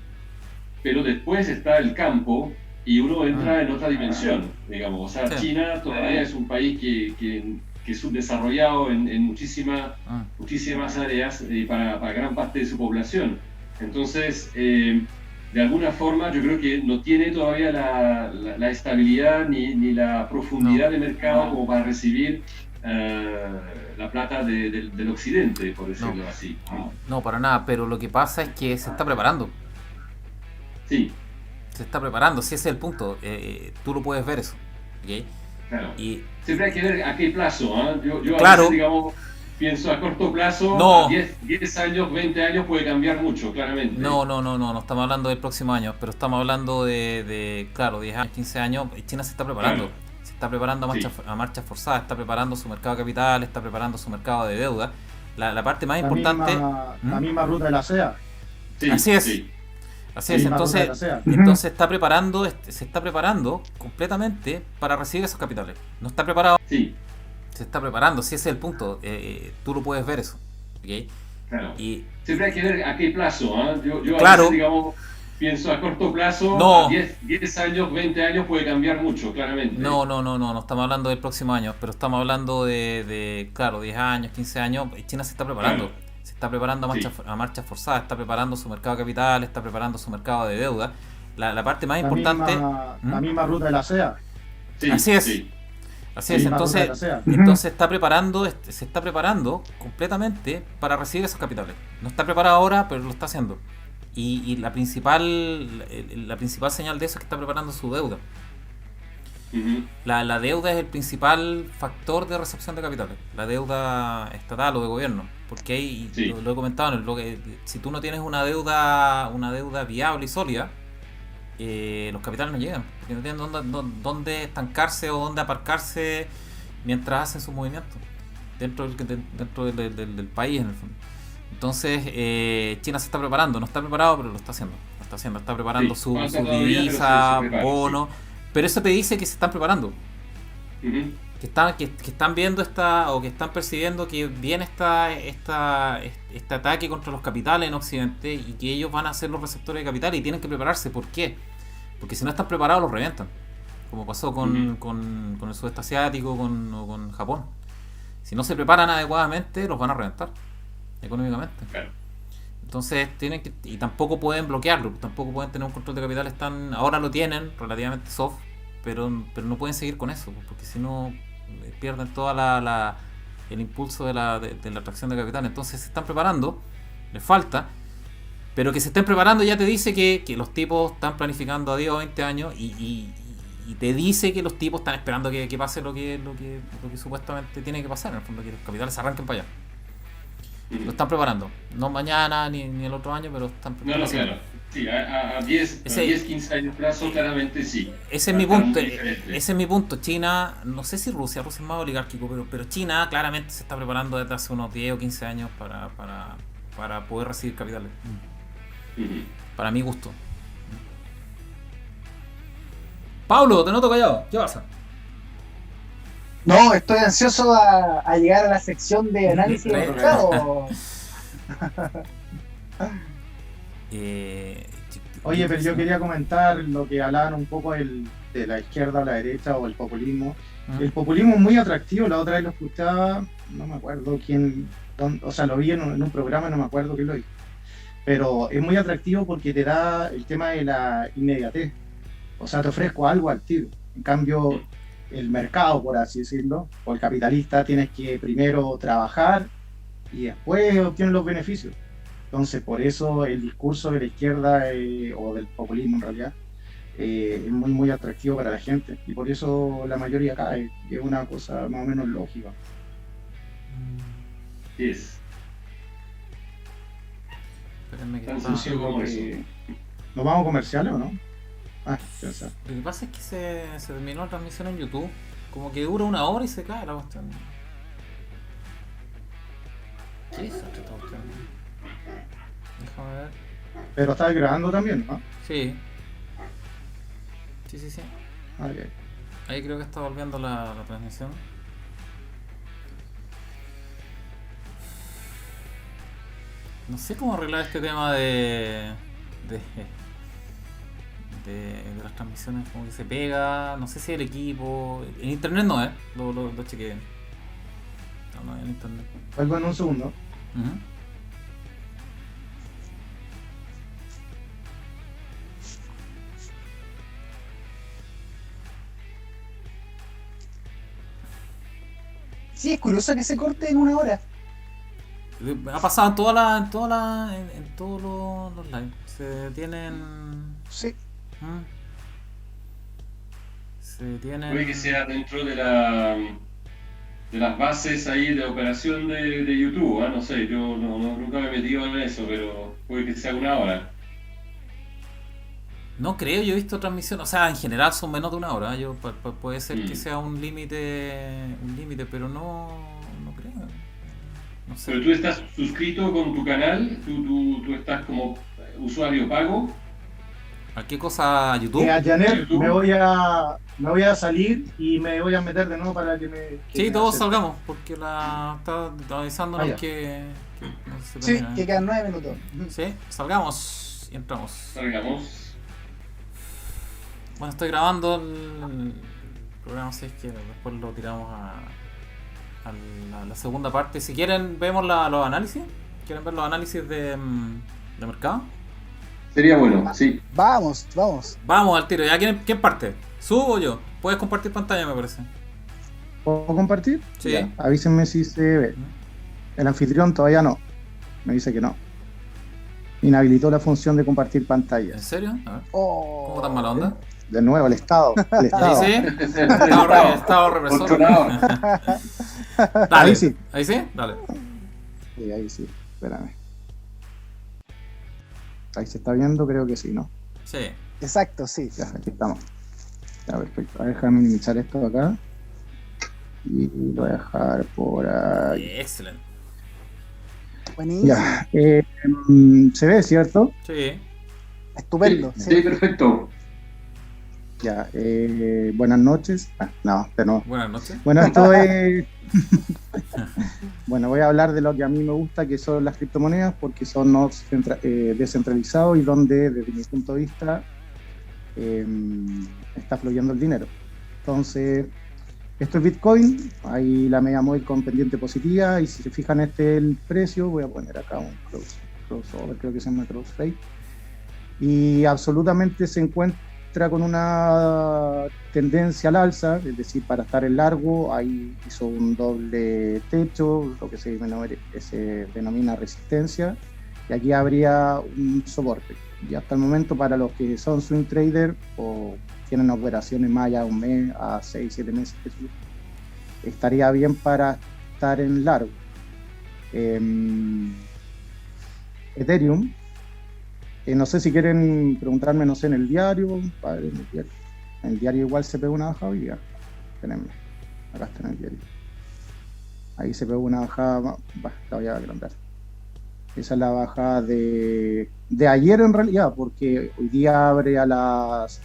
pero después está el campo y uno entra en otra dimensión, digamos. O sea, Sí. China todavía es un país que es subdesarrollado en muchísimas áreas para gran parte de su población. Entonces, de alguna forma, yo creo que no tiene todavía la estabilidad ni la profundidad de mercado como para recibir la plata del occidente, por decirlo así. No, para nada, pero lo que pasa es que se está preparando. Sí, Se está preparando, si ese es el punto. Tú lo puedes ver eso. ¿Ok? claro. Y Siempre hay que ver a qué plazo. Yo a Claro. veces, digamos, pienso a corto plazo, No. a 10 años, 20 años puede cambiar mucho, claramente. no estamos hablando del próximo año, pero estamos hablando claro, 10 años, 15 años. China se está preparando. Claro. Se está preparando a marchas forzadas, está preparando su mercado de capital, está preparando su mercado de deuda. La parte más importante. La misma ruta de la SEA. Sí, Así es. sí. Así es, misma ruta de entonces, la SEA. entonces se está preparando completamente para recibir esos capitales. No está preparado, Sí, se está preparando, si ese es el punto. Tú lo puedes ver eso. ¿Ok? claro. Y Siempre hay que ver a qué plazo. Yo a Claro. veces, digamos, pienso a corto plazo, No. a 10 años, 20 años puede cambiar mucho, claramente. no estamos hablando del próximo año, pero estamos hablando claro, 10 años, 15 años. China se está preparando. Claro. Se está preparando a marchas forzadas, está preparando su mercado de capital, está preparando su mercado de deuda. La parte más importante. La misma ruta de la SEA. Sí, Así es. sí. Así es, misma ruta de entonces, la SEA. entonces se está preparando completamente para recibir esos capitales. No está preparado ahora, pero lo está haciendo. Y la principal señal de eso es que está preparando su deuda. Ujú. La deuda es el principal factor de recepción de capitales, la deuda estatal o de gobierno, porque ahí, Sí. lo he comentado, si tú no tienes una deuda viable y sólida, los capitales no llegan, porque no tienen dónde estancarse o dónde aparcarse mientras hacen sus movimientos dentro del país, en el fondo. Entonces, China se está preparando, no está preparado, pero lo está haciendo. Está preparando Sí, su falta todavía, pero divisa, se prepara, bono. Pero eso te dice que se están preparando, Ujú. que están viendo o que están percibiendo que viene este ataque contra los capitales en Occidente y que ellos van a ser los receptores de capital y tienen que prepararse. ¿Por qué? Porque si no están preparados los revientan, como pasó con el sudeste asiático o con Japón. Si no se preparan adecuadamente, los van a reventar económicamente. Claro. Entonces y tampoco pueden bloquearlo, tampoco pueden tener un control de capitales ahora lo tienen relativamente soft, pero no pueden seguir con eso, porque si no pierden toda el impulso de la atracción de capital. Entonces se están preparando, les falta, pero que se estén preparando ya te dice que los tipos están planificando a 10 o 20 años y te dice que los tipos están esperando que pase lo que supuestamente tiene que pasar, en el fondo, que los capitales se arranquen para allá. Lo están preparando, no mañana ni el otro año, pero están preparando. Claro. Sí, a 10, 15 años plazo, claramente sí. Ese es mi punto. Ese es mi punto. China, no sé si Rusia es más oligárquico, pero China claramente se está preparando desde hace unos 10 o 15 años para poder recibir capitales. Ujú. Para mi gusto. Pablo, te noto callado. ¿Qué pasa? No, estoy ansioso a llegar a la sección de análisis de mercado. Oye, pero yo quería comentar lo que hablaban un poco de la izquierda a la derecha o el populismo. El populismo es muy atractivo. La otra vez lo escuchaba, no me acuerdo quién, o sea, lo vi en un programa, no me acuerdo quién lo dijo. Pero es muy atractivo porque te da el tema de la inmediatez. O sea, te ofrezco algo al tiro. En cambio, el mercado, por así decirlo, o el capitalista, tienes que primero trabajar y después obtienes los beneficios. Entonces, por eso el discurso de la izquierda o del populismo en realidad es muy, muy atractivo para la gente. Y por eso la mayoría cae. Es una cosa más o menos lógica. Yes. Espérenme que Tan está- sencillo como eso. ¿Nos vamos a comerciales o no? Ah, pensaba. Lo que pasa es que se terminó la transmisión en YouTube. Como que dura 1 hora y se cae la cuestión. ¿Qué es esta cuestión? Déjame ver. Pero estás grabando también, ¿no? Sí. Sí. Ah, ok. Ahí creo que está volviendo la transmisión. No sé cómo arreglar este tema de las transmisiones, como que se pega. No sé si el equipo. En internet no, lo chequeé. No, en internet. Vuelvo en un segundo. Ujú. Sí, es curioso que se corte en 1 hora. Ha pasado en en todos los lives. Se tienen. Sí. Se tienen. Puede que sea dentro de las bases ahí de operación de YouTube, ¿eh? No sé, yo nunca me he metido en eso, pero puede que sea 1 hora. No creo, yo he visto transmisión, o sea, en general son menos de 1 hora. Puede ser que Mm. sea un límite, pero no creo. No sé. Pero tú estás suscrito con tu canal, tú estás como usuario pago. ¿A qué cosa? ¿YouTube? Janet, YouTube. me voy a salir y me voy a meter de nuevo para que me... Sí, me todos acepte. salgamos, porque está avisándonos Ah, ya. que no se Sí, termina. que quedan 9 minutos. Sí, salgamos y entramos. Salgamos. Bueno, estoy grabando el programa, si es que después lo tiramos a la segunda parte. Si quieren, vemos los análisis. ¿Quieren ver los análisis de mercado? Sería bueno, sí. Vamos. Vamos al tiro. ¿Ya quién parte? ¿Subo o yo? Puedes compartir pantalla, me parece. ¿Puedo compartir? Sí. Ya, avísenme si se ve. El anfitrión todavía no. Me dice que no. Inhabilitó la función de compartir pantalla. ¿En serio? A ver. Oh. ¿Cómo tan mala onda? De nuevo, el Estado. El Ahí Estado. sí. Estado represor. Controlado. Dale. Ahí sí. ¿Ahí sí? Dale. Sí, ahí sí. Espérame. Ahí se está viendo, creo que sí, ¿no? Sí. Exacto, sí. Ya, aquí estamos. Ya, perfecto. A dejar minimizar esto acá. Y lo voy a dejar por ahí. Excelente. Buenísimo. Ya. Se ve, ¿cierto? Sí. Estupendo. Sí, Sí. perfecto. Ya. Buenas noches. No, de nuevo. Buenas noches. Bueno, esto es... Bueno, voy a hablar de lo que a mí me gusta, que son las criptomonedas, porque son nodos descentralizados y donde, desde mi punto de vista, está fluyendo el dinero. Entonces, esto es Bitcoin, ahí la media móvil con pendiente positiva, y si se fijan, este es el precio. Voy a poner acá un crossover, creo que se llama crossfade, y absolutamente se encuentra con una tendencia al alza, es decir, para estar en largo. Ahí hizo un doble techo, lo que se denomina resistencia, y aquí habría un soporte. Y hasta el momento, para los que son swing trader o tienen operaciones más allá de un mes, a 6-7 meses, estaría bien para estar en largo. Ethereum, no sé si quieren preguntarme, no sé, en el diario. En el diario igual se pegó una bajada hoy día. Espérenme, acá está en el diario. Ahí se pegó una bajada, la voy a agrandar. Esa es la bajada de ayer en realidad, porque hoy día abre a las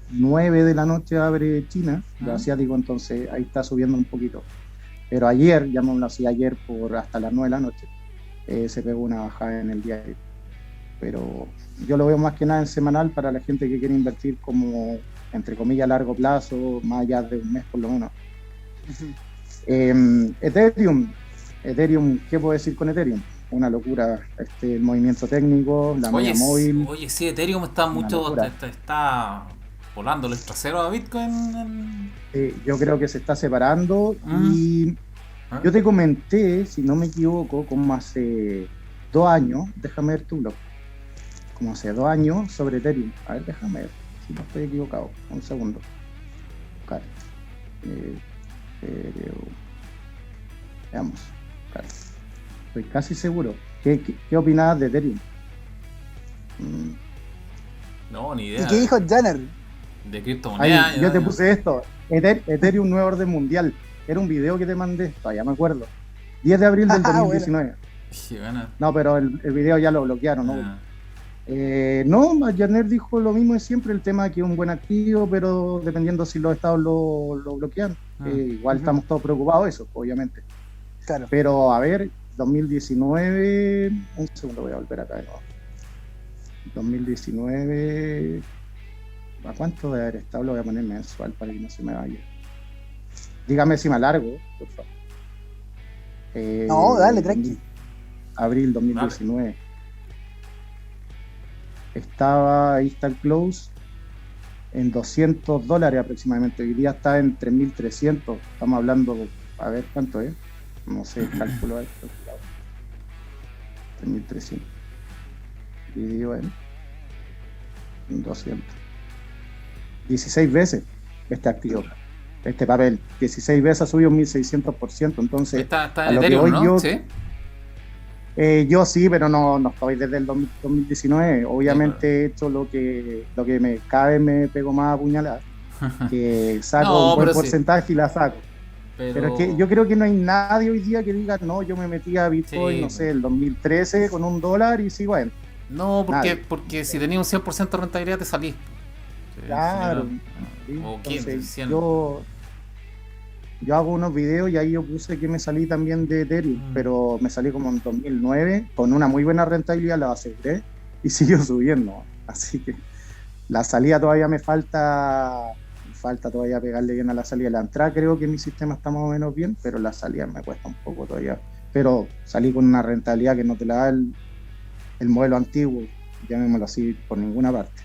9 de la noche, abre China, lo asiático, entonces ahí está subiendo un poquito. Pero ayer, llamémoslo así, ayer por hasta las 9 de la noche, se pegó una bajada en el diario. Pero yo lo veo más que nada en semanal para la gente que quiere invertir como, entre comillas, a largo plazo, más allá de un mes por lo menos. Ethereum, ¿qué puedo decir con Ethereum? Una locura, el movimiento técnico, la media móvil. Oye, sí, Ethereum está está volando los traseros a Bitcoin. Yo creo que se está separando y yo te comenté, si no me equivoco, como hace 2 años, déjame ver tu blog, como hace 2 años sobre Ethereum. A ver, déjame ver si no estoy equivocado. Un segundo. Buscar. Veamos. Buscar. Estoy casi seguro. ¿Qué opinabas de Ethereum? No, ni ¿Y idea. qué dijo Janner? De Ahí, criptomonedas. yo te puse esto, Ethereum nuevo orden mundial. Era un video que te mandé, todavía me acuerdo. 10 de abril del Ah, 2019. Qué gana. No, pero el video ya lo bloquearon, ¿no? Ah. No, Janer dijo lo mismo de siempre, el tema que es un buen activo, pero dependiendo si los estados lo bloquean. Igual estamos todos preocupados de eso, obviamente. Claro. Pero a ver, 2019, un segundo, voy a volver acá de nuevo. 2019, ¿a cuánto debe haber estado? Lo voy a poner mensual para que no se me vaya. Dígame si me alargo, por favor. No, dale, tranqui. Abril 2019. Estaba, ahí está el close, en $200 aproximadamente. Hoy día está en 3.300. Estamos hablando, a ver cuánto es. No sé, cálculo esto. 3.300. Dividido en 200. 16 veces este activo. Este papel, 16 veces ha subido 1.600%. Entonces, Está a en lo que Ethereum, voy ¿no? yo, Sí. yo sí, pero no estoy desde el 2019. Obviamente he hecho lo que cada vez me pego más a puñalar, que saco No, un buen pero sí. porcentaje y la saco. Pero es que yo creo que no hay nadie hoy día que diga, no, yo me metí a Bitcoin, Sí, no sé, el 2013 con $1 y sigo en. No, Nadie. porque si tenías un 100% de rentabilidad te salís. Sí, Claro. sí, ¿sí? no. O Entonces, 100. yo hago unos videos y ahí yo puse que me salí también de Ethereum, pero me salí como en 2009 con una muy buena rentabilidad, la aseguré y siguió subiendo. Así que la salida todavía me falta todavía pegarle bien a la salida. La entrada creo que mi sistema está más o menos bien, pero la salida me cuesta un poco todavía. Pero salí con una rentabilidad que no te la da el modelo antiguo, llamémoslo así, por ninguna parte.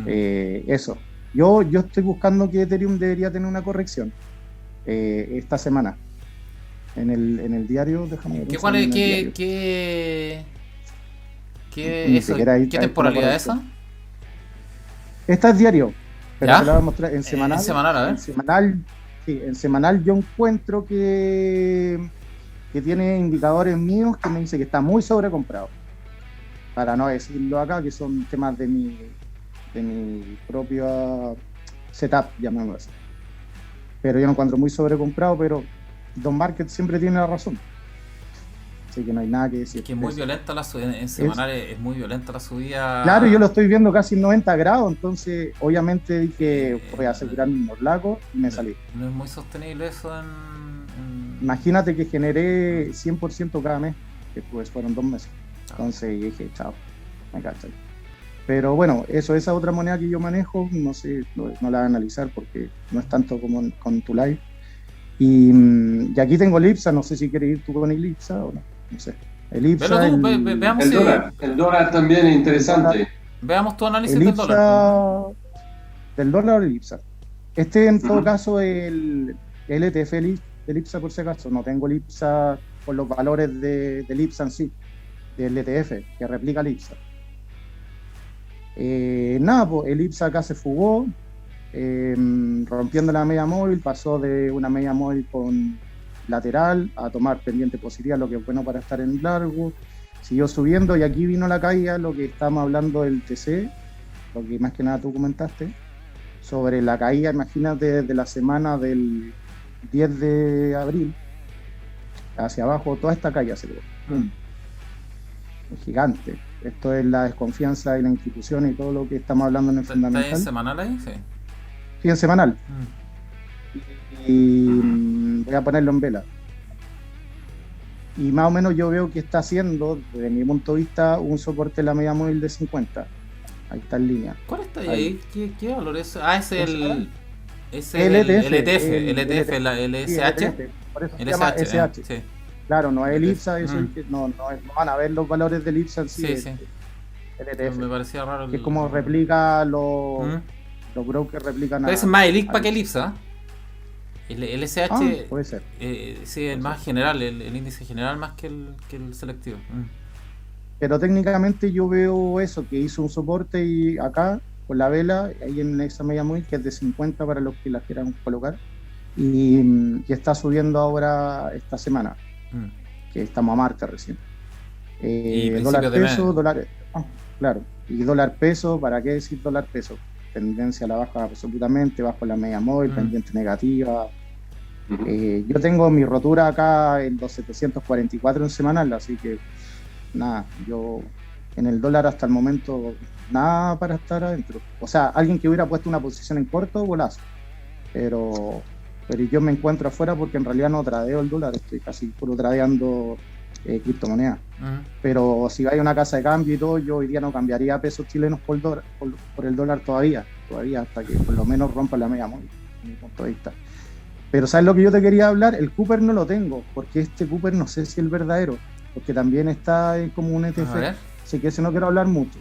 Eso. Yo estoy buscando que Ethereum debería tener una corrección esta semana. En el diario, déjame ver. ¿Qué, un cuál es, segundo en el diario. qué Ni siquiera ahí ¿Qué está temporalidad la es esa? Esta es diario, pero ¿Ya? te la voy a mostrar en semanal. En semanal, a ver. En semanal yo encuentro que tiene indicadores míos que me dice que está muy sobrecomprado. Para no decirlo acá, que son temas de mi propio setup, llamémoslo así. Pero yo lo encuentro muy sobrecomprado, pero Don Market siempre tiene la razón. Así que no hay nada que decir. Es que es muy violenta la subida, en semanal es muy violenta la subida. Claro, yo lo estoy viendo casi en 90 grados, entonces obviamente dije voy a asegurar mis lagos y me salí. No es muy sostenible eso Imagínate que generé 100% cada mes, que pues fueron 2 meses. Entonces dije, chao, me cachai. Pero bueno, esa otra moneda que yo manejo, no sé, no la voy a analizar porque no es tanto como con tu live. Y aquí tengo el IPSA, no sé si quieres ir tú con el IPSA o no, no sé. El IPSA, veamos el dólar también es interesante. Veamos tu análisis el del IPSA, dólar. del dólar o el IPSA. En todo caso, el ETF del IPSA, por si acaso, no tengo el IPSA por los valores del IPSA en sí, del ETF, que replica el IPSA. Nada, pues el IPSA acá se fugó, rompiendo la media móvil, pasó de una media móvil con lateral a tomar pendiente positiva, lo que es bueno para estar en largo, siguió subiendo y aquí vino la caída, lo que estamos hablando del TC, lo que más que nada tú comentaste, sobre la caída, imagínate, desde la semana del 10 de abril hacia abajo, toda esta caída se dio. Es gigante. Esto es la desconfianza de la institución y todo lo que estamos hablando en el fundamental. ¿Está en semanal ahí? Sí. Sí, en semanal. Y voy a ponerlo en vela. Y más o menos yo veo que está haciendo, desde mi punto de vista, un soporte en la media móvil de 50. Ahí está en línea. ¿Cuál está ahí? ¿Qué valor es? Ah, es el ETF, el SH. Por eso se El llama SH. SH. Sí. Claro, no es el IPSA, eso no van a ver los valores del IPSA en sí. Sí. El ETF. Me parecía raro. Que es como replica los brokers replican Parece más el ICPA que el IPSA. El SH puede ser. Sí, el más general, el índice general más que el selectivo. Pero técnicamente yo veo eso, que hizo un soporte y acá con la vela, ahí en esa media móvil, que es de 50 para los que la quieran colocar, y está subiendo ahora esta semana, que estamos a martes recién. Y dólar principios de peso, mes. dólar... claro. Y dólar peso, ¿para qué decir dólar peso? Tendencia a la baja absolutamente, bajo la media móvil, pendiente negativa. Yo tengo mi rotura acá en los 744 en semanal, así que nada, yo en el dólar hasta el momento nada para estar adentro. O sea, alguien que hubiera puesto una posición en corto, golazo. Pero yo me encuentro afuera porque en realidad no tradeo el dólar, estoy casi puro tradeando criptomonedas. Pero si hay una casa de cambio y todo, yo hoy día no cambiaría pesos chilenos por el dólar todavía hasta que por lo menos rompa la media móvil, desde mi punto de vista. Pero ¿sabes lo que yo te quería hablar? El Cooper no lo tengo, porque este Cooper no sé si es el verdadero, porque también está como un ETF, así que ese no quiero hablar mucho,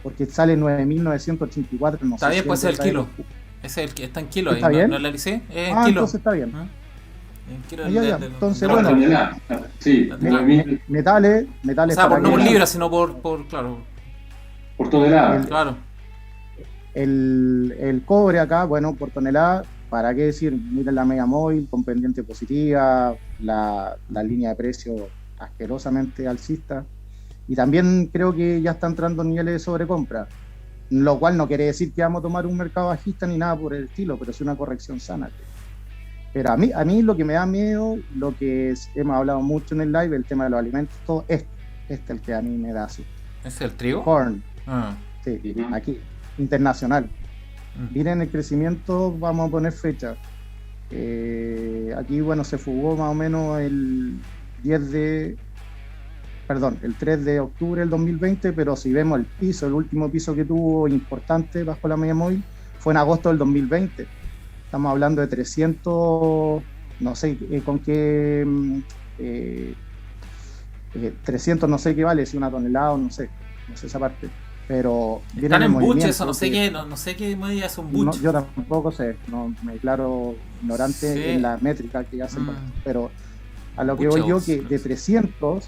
porque sale 9.984, no está sé bien, si puede ser el kilo. Cooper. Ese es el que está en kilo, ¿Está ahí, bien? ¿no la alicé? Es en Ah, kilo. entonces está bien. En kilo Ya. Entonces, Por bueno, tonelada, sí, metales o sea, para no por que- libra, sino por claro. por tonelada. Claro. el cobre acá, bueno, por tonelada, ¿para qué decir? Miren la media móvil con pendiente positiva, la línea de precio asquerosamente alcista, y también creo que ya está entrando niveles de sobrecompra, lo cual no quiere decir que vamos a tomar un mercado bajista ni nada por el estilo, pero es una corrección sana. Pero a mí lo que me da miedo, lo que hemos hablado mucho en el live, el tema de los alimentos, todo es el que a mí me da así. ¿Ese es el trigo? Corn, Ah. sí, aquí, internacional. Miren el crecimiento, vamos a poner fecha. Aquí, bueno, se fugó más o menos el 3 de octubre del 2020, pero si vemos el último piso que tuvo importante bajo la media móvil, fue en agosto del 2020. Estamos hablando de 300, no sé con qué, 300 no sé qué vale, si una tonelada o no sé esa parte. Pero Están en buche, eso, no movimiento sé qué medida es un buche. yo tampoco sé, no me declaro ignorante Sí. en la métrica que hacen, pero a lo que voy yo, que de 300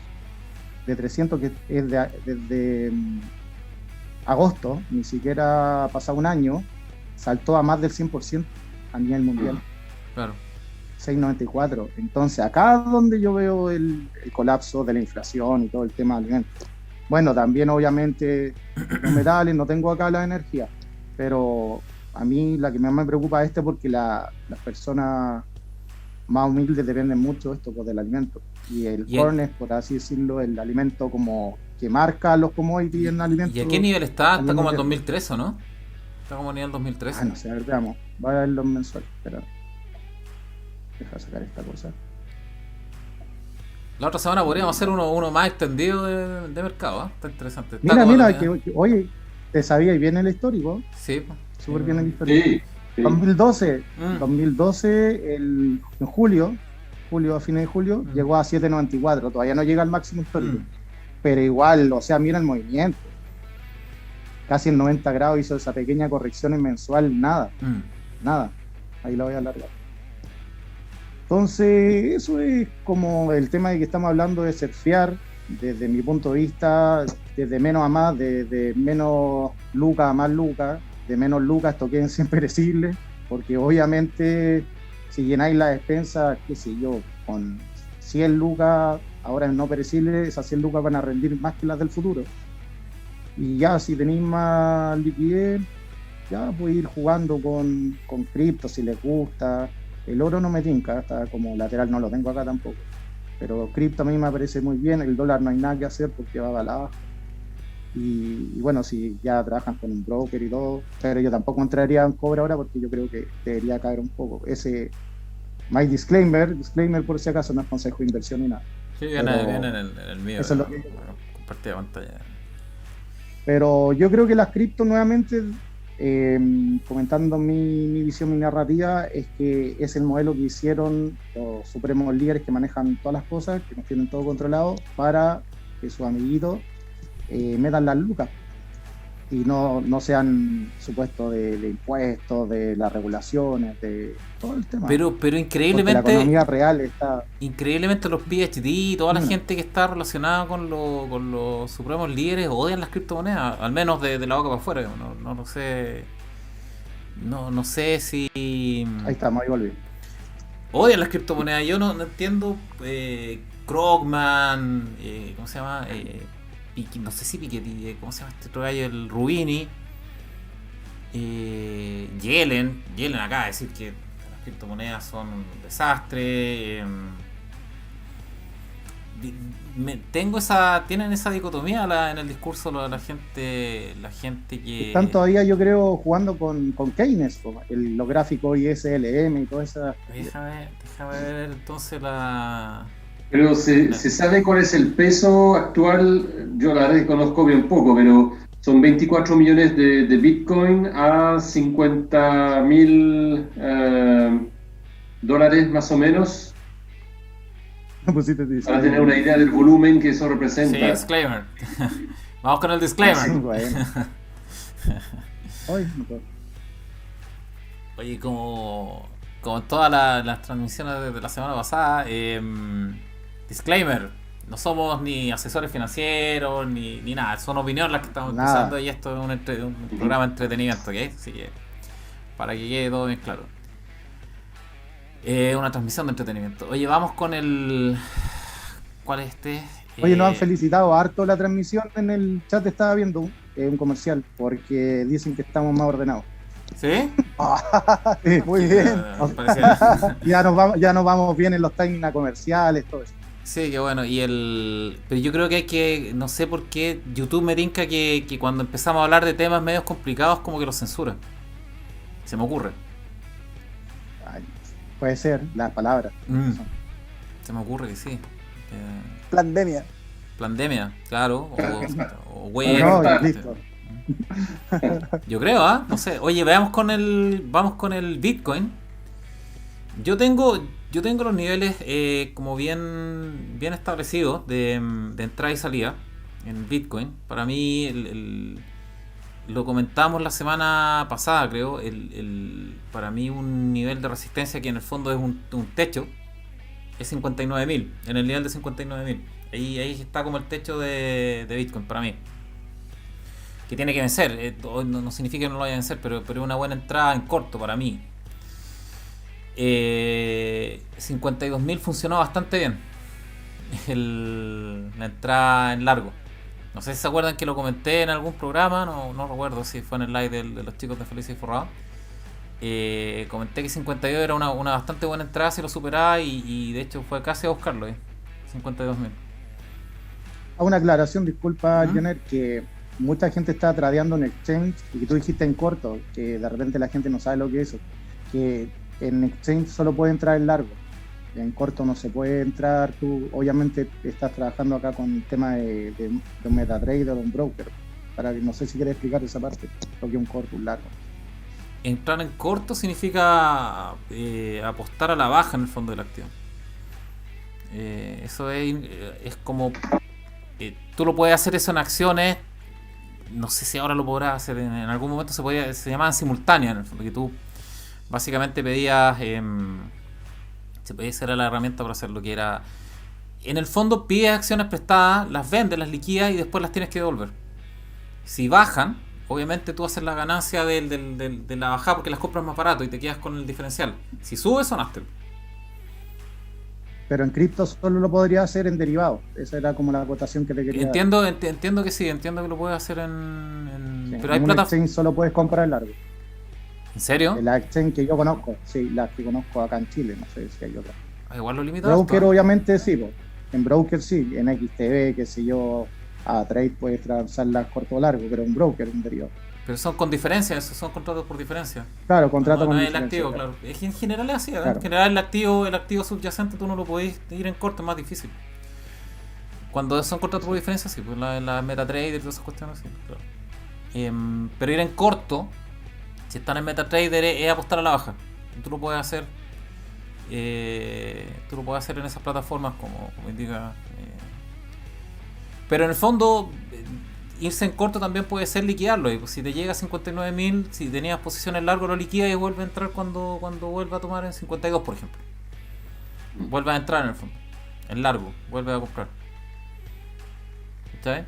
que es desde agosto, ni siquiera ha pasado un año, saltó a más del 100% a nivel mundial. Claro. 6,94. Entonces, acá es donde yo veo el colapso de la inflación y todo el tema de alimentos. Bueno, también obviamente los metales, no tengo acá la energía, pero a mí la que más me preocupa es porque las personas más humildes dependen mucho de esto, pues, del alimento. Y el corn es, por así decirlo, el alimento como que marca los commodities en alimentos. ¿Y a qué nivel está? Está como en 2013, ¿no? Está como a nivel 2013. Ah, no sé, a ver, veamos. Voy a ver los mensuales, espera. Deja sacar esta cosa. La otra semana podríamos hacer uno más extendido de mercado, ¿eh? Está interesante. Mira, oye, ¿te sabías bien el histórico? Sí, pues. Súper bien el histórico. Sí. 2012, en julio, a fines de julio, llegó a 7,94, todavía no llega al máximo histórico, pero igual, o sea, mira el movimiento, casi en 90 grados hizo esa pequeña corrección en mensual, nada, ahí la voy a alargar. Entonces, eso es como el tema de que estamos hablando de surfear, desde mi punto de vista, desde menos a más, de menos lucas a más lucas, de menos lucas esto queden sin perecibles, porque obviamente si llenáis la despensa, qué sé yo, con 100 lucas ahora en no perecibles, esas 100 lucas van a rendir más que las del futuro. Y ya si tenéis más liquidez, ya podéis ir jugando con cripto si les gusta. El oro no me tinca, está como lateral, no lo tengo acá tampoco, pero cripto a mí me parece muy bien. El dólar no hay nada que hacer porque va a la baja. Y bueno, si ya trabajan con un broker y todo, pero yo tampoco entraría en cobre ahora porque yo creo que debería caer un poco. My disclaimer por si acaso, no es consejo de inversión ni nada. Sí, viene en el mío. Eso es lo que compartida pantalla. Pero yo creo que las criptos nuevamente, comentando mi visión, mi narrativa, es que es el modelo que hicieron los supremos líderes que manejan todas las cosas, que nos tienen todo controlado, para que sus amiguitos metan las lucas y no sean supuestos de impuestos, de las regulaciones, de todo el tema. Pero increíblemente, porque la economía real está... Increíblemente los PhD y toda la gente que está relacionada con los supremos líderes odian las criptomonedas, al menos de la boca para afuera. No lo sé. No sé si... Ahí estamos, ahí volví. Odian las criptomonedas. Yo no entiendo. Krugman, ¿cómo se llama? no sé si Piketty, ¿cómo se llama este otro gallo? El Rubini, Yellen acaba de decir que las criptomonedas son un desastre. Tienen esa dicotomía en el discurso la gente que Están todavía, yo creo, jugando con Keynes, los gráficos ISLM y toda esa. Déjame ver entonces la. Pero ¿se sabe cuál es el peso actual? Yo la verdad que conozco bien poco, pero son 24 millones de Bitcoin a 50.000 dólares más o menos. Para tener una idea del volumen que eso representa. Sí, disclaimer. Vamos con el disclaimer. Sí, bueno. Oye, como en todas las transmisiones de la semana pasada, disclaimer, no somos ni asesores financieros ni nada, son opiniones las que estamos usando y esto es un programa de entretenimiento, ¿ok? Así que para que quede todo bien claro. Una transmisión de entretenimiento. Oye, vamos con el... ¿Cuál es este? Oye, nos han felicitado harto la transmisión. En el chat estaba viendo un comercial porque dicen que estamos más ordenados. ¿Sí? Sí, muy bien. Ya nos vamos bien en los timings comerciales, todo eso. Sí, que bueno. Pero yo creo que hay que... No sé por qué YouTube me tinca que cuando empezamos a hablar de temas medios complicados como que los censura. Se me ocurre. Puede ser, las palabras. Se me ocurre que sí. Pandemia, claro. O web. No, listo. Yo creo, no sé. Oye, vamos con el Bitcoin. Yo tengo los niveles como bien establecidos de entrada y salida en Bitcoin. Para mí lo comentamos la semana pasada, creo. Para mí un nivel de resistencia que en el fondo es un techo es 59.000, en el nivel de 59.000. Ahí está como el techo de Bitcoin para mí. Que tiene que vencer. No significa que no lo vaya a vencer, pero es una buena entrada en corto para mí. 52.000 funcionó bastante bien. La entrada en largo. No sé si se acuerdan que lo comenté en algún programa, no recuerdo si fue en el live de los chicos de Felices y Forrado. Comenté que 52 era una bastante buena entrada si lo superaba y de hecho fue casi a buscarlo, 52.000. Una aclaración, disculpa, Jenner, que mucha gente está tradeando en exchange y que tú dijiste en corto, que de repente la gente no sabe lo que es eso, que en exchange solo puede entrar en largo. En corto no se puede entrar. Tú obviamente estás trabajando acá con el tema de un MetaTrader o un broker, para que no sé si quieres explicar esa parte, lo que es un corto, un largo. Entrar en corto significa apostar a la baja en el fondo del activo. Eso es como tú lo puedes hacer eso en acciones. No sé si ahora lo podrás hacer, en algún momento se llamaban simultáneas en el fondo, que tú básicamente pedías se podía hacer la herramienta para hacer lo que era. En el fondo pides acciones prestadas, las vendes, las liquidas y después las tienes que devolver. Si bajan, obviamente tú haces la ganancia de la bajada porque las compras más barato y te quedas con el diferencial. Si sube, sonaste. Pero en cripto solo lo podría hacer en derivados. Esa era como la acotación que te quería entiendo que sí, entiendo que lo puedes hacer sí, pero hay en un exchange solo puedes comprar largo. ¿En serio? La exchange que yo conozco, sí, las que conozco acá en Chile, no sé si hay otra. Igual lo limitado. Broker obviamente sí, en broker sí, en XTB, qué sé yo, a trade puedes transarlas corto o largo, pero en broker un derivado. Pero son con diferencia, esos son contratos por diferencia. Claro, contrato con no diferencia. El activo, claro. Es que en general es así, ¿verdad? Claro. En general el activo subyacente tú no lo podés ir en corto, es más difícil. Cuando son contratos por diferencia, sí, pues la MetaTrader y todas esas cuestiones, sí, claro. Pero ir en corto, si están en MetaTrader, es apostar a la baja. Tú lo puedes hacer en esas plataformas como indica. Pero en el fondo, irse en corto también puede ser liquidarlo. Y pues, si te llega a 59.000, si tenías posiciones largas, lo liquidas y vuelve a entrar cuando vuelva a tomar en 52, por ejemplo. Vuelve a entrar en el fondo, en largo, vuelve a comprar. ¿Sabes?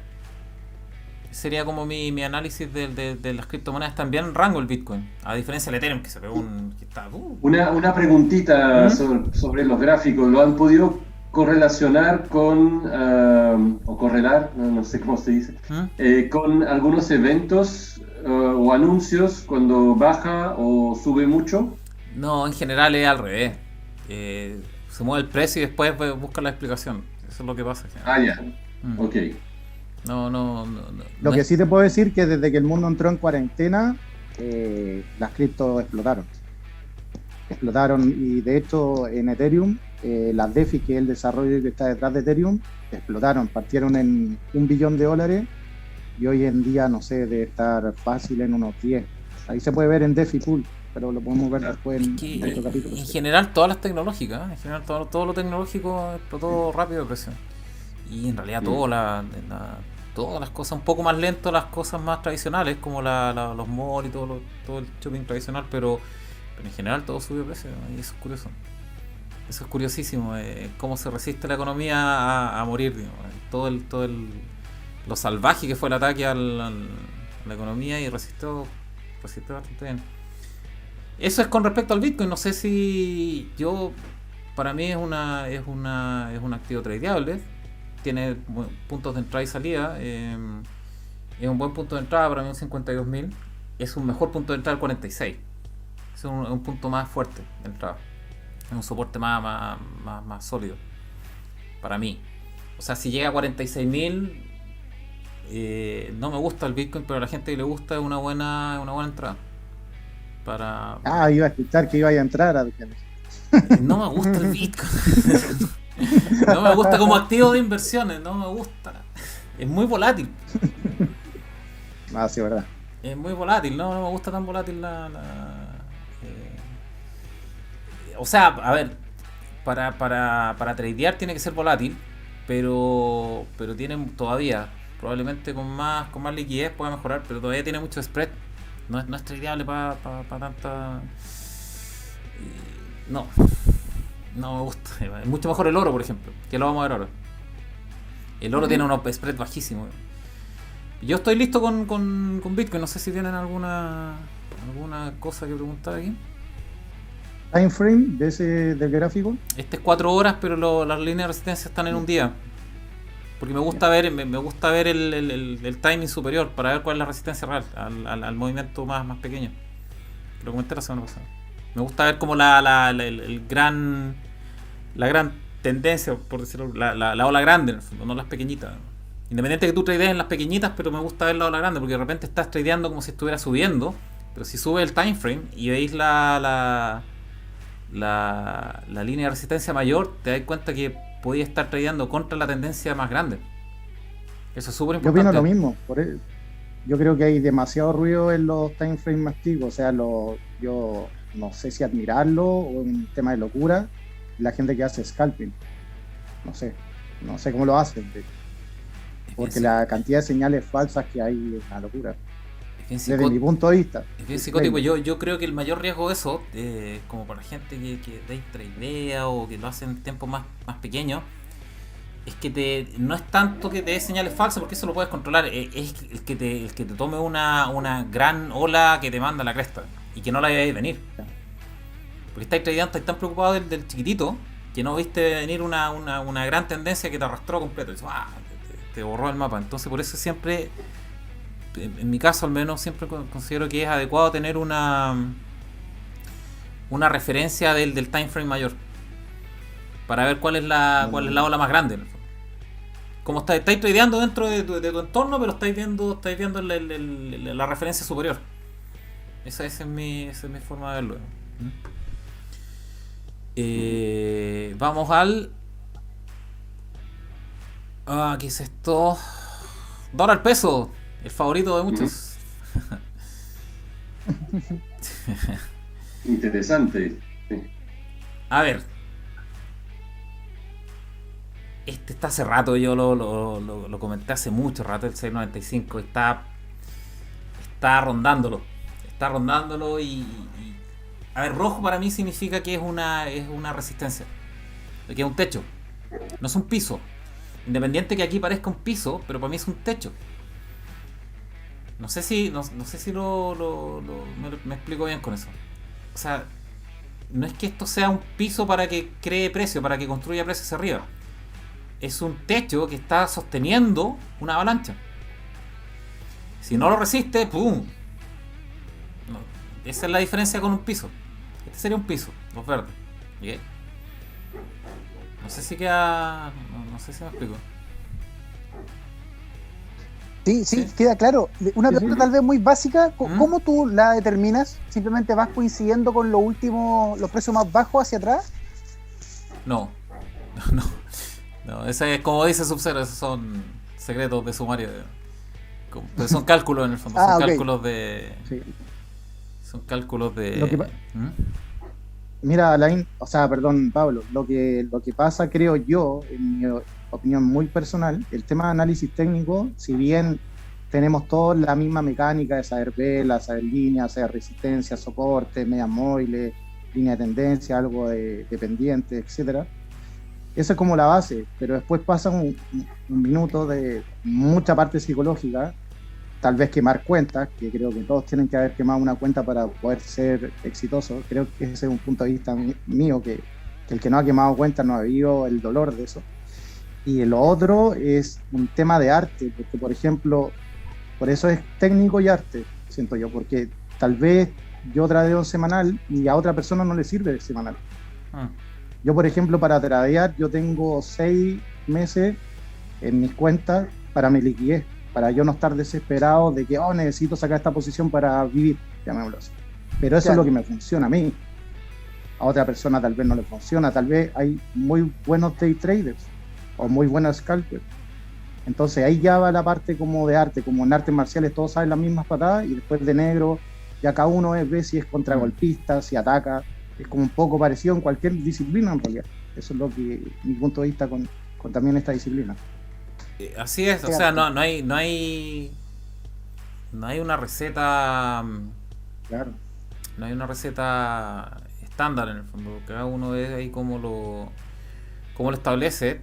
Sería como mi análisis de las criptomonedas. También en rango el Bitcoin, a diferencia del Ethereum que se pegó Una preguntita sobre los gráficos. ¿Lo han podido correlacionar con, o correlar, no sé cómo se dice, con algunos eventos o anuncios cuando baja o sube mucho? No, en general es al revés. Se mueve el precio y después busca la explicación. Eso es lo que pasa. Ah, ya, Mm. ok. No Lo que es- sí te puedo decir que desde que el mundo entró en cuarentena, las criptos explotaron. Explotaron y de hecho en Ethereum, las DeFi, que es el desarrollo que está detrás de Ethereum, explotaron, partieron en $1 billón y hoy en día, no sé, debe estar fácil en unos 10. Ahí se puede ver en DeFi Pool, pero lo podemos ver después en que, otro capítulo. en general todas las tecnológicas, en general todo lo tecnológico explotó rápido de precio. Y en realidad todas las cosas un poco más lento, las cosas más tradicionales como los malls y todo el shopping tradicional, pero en general todo subió de precio y eso es curioso. Eso es curiosísimo, cómo se resiste la economía a morir, digamos, lo salvaje que fue el ataque a la economía y resistió bastante bien. Eso es con respecto al Bitcoin. No sé si para mí es un activo tradeable. Tiene puntos de entrada y salida. Es un buen punto de entrada para mí un 52.000. Es un mejor punto de entrada el 46. Es un punto más fuerte de entrada. Es un soporte más sólido para mí. O sea, si llega a 46.000, no me gusta el Bitcoin, pero a la gente que le gusta es una buena entrada. Iba a escuchar que iba a entrar. No me gusta el Bitcoin. No me gusta como activo de inversiones. No me gusta. Es muy volátil. Sí, verdad. Es muy volátil. No me gusta tan volátil o sea, a ver, para tradear tiene que ser volátil, pero tiene todavía, probablemente con más liquidez pueda mejorar, pero todavía tiene mucho spread. No es tradeable para tanta. No me gusta. Es mucho mejor el oro, por ejemplo, que lo vamos a ver ahora. El oro tiene unos spread bajísimos. Yo estoy listo con Bitcoin. No sé si tienen alguna cosa que preguntar aquí. Time frame del gráfico. Este es 4 horas, pero las líneas de resistencia están en un día. Porque me gusta ver el timing superior para ver cuál es la resistencia real al movimiento más pequeño. Lo comenté la semana pasada. Me gusta ver como la gran tendencia, por decirlo, la ola grande en el fondo, no las pequeñitas. Independiente de que tú tradees en las pequeñitas, pero me gusta ver la ola grande porque de repente estás tradeando como si estuviera subiendo, pero si sube el time frame y veis la línea de resistencia mayor, te das cuenta que podía estar tradeando contra la tendencia más grande. Eso es súper Yo importante. opino lo mismo. Yo creo que hay demasiado ruido en los time frames más chicos. O sea, yo no sé si admirarlo o un tema de locura. La gente que hace scalping. No sé cómo lo hacen. Porque la cantidad de señales falsas que hay es una locura. Desde mi punto de vista. Es bien psicótico. Yo creo que el mayor riesgo de eso, como para la gente que day tradea o que lo hace en tiempos más pequeños, es que no es tanto que te dé señales falsas, porque eso lo puedes controlar. Es el que te tome una gran ola que te manda a la cresta y que no la veáis venir. Porque estáis tan preocupados del chiquitito que no viste venir una gran tendencia que te arrastró completo. Y te borró el mapa. Entonces, por eso siempre, en mi caso al menos, siempre considero que es adecuado tener una referencia del time frame mayor para ver cuál es la ola más grande. Como estáis tradeando dentro de tu entorno, pero estáis viendo la referencia superior. Esa es mi forma de verlo. Vamos al... ¿qué es esto? Dólar peso, el favorito de muchos. Interesante. Sí. A ver. Este está hace rato, yo lo comenté hace mucho rato, el 6.95. Está rondándolo. Está rondándolo y... A ver, rojo para mí significa que es una resistencia. Que es un techo. No es un piso. Independiente que aquí parezca un piso, pero para mí es un techo. No sé si me explico bien con eso. O sea, no es que esto sea un piso para que cree precio, para que construya precio hacia arriba. es un techo que está sosteniendo una avalancha. Si no lo resiste, ¡pum! No, esa es la diferencia con un piso. Este sería un piso, los verdes. ¿Okay? No sé si queda... No sé si me explico. Sí, queda claro. Una pregunta tal vez muy básica, ¿cómo tú la determinas? ¿Simplemente vas coincidiendo con los precios más bajos hacia atrás? No, ese es como dice Sub-Zero, esos son secretos de sumario. Pero son cálculos en el fondo, son cálculos de... Sí. Son cálculos de... Mira, Alain, perdón, Pablo, lo que pasa, creo yo, en mi opinión muy personal, el tema de análisis técnico, si bien tenemos todos la misma mecánica de saber velas, saber líneas, saber resistencia, soporte, medias móviles, línea de tendencia, algo de pendiente, etcétera. Esa es como la base, pero después pasa un minuto de mucha parte psicológica, tal vez quemar cuentas, que creo que todos tienen que haber quemado una cuenta para poder ser exitosos. Creo que ese es un punto de vista mío, que el que no ha quemado cuentas no ha vivido el dolor de eso. Y lo otro es un tema de arte, porque por ejemplo, por eso es técnico y arte, siento yo, porque tal vez yo tradeo semanal y a otra persona no le sirve de semanal. Yo, por ejemplo, para tradear, yo tengo 6 meses en mis cuentas para mi liquidez, para yo no estar desesperado de que necesito sacar esta posición para vivir, llamémoslo así. Pero eso es lo que me funciona a mí. A otra persona tal vez no le funciona, tal vez hay muy buenos day traders o muy buenos scalpers. Entonces ahí ya va la parte como de arte, como en artes marciales todos saben las mismas patadas y después de negro ya cada uno ve si es contragolpista, si ataca, es como un poco parecido en cualquier disciplina en realidad. Eso es lo que mi punto de vista con también esta disciplina. Así es, o sea, no hay una receta. Claro. No hay una receta estándar en el fondo. Cada uno ve ahí cómo lo establece.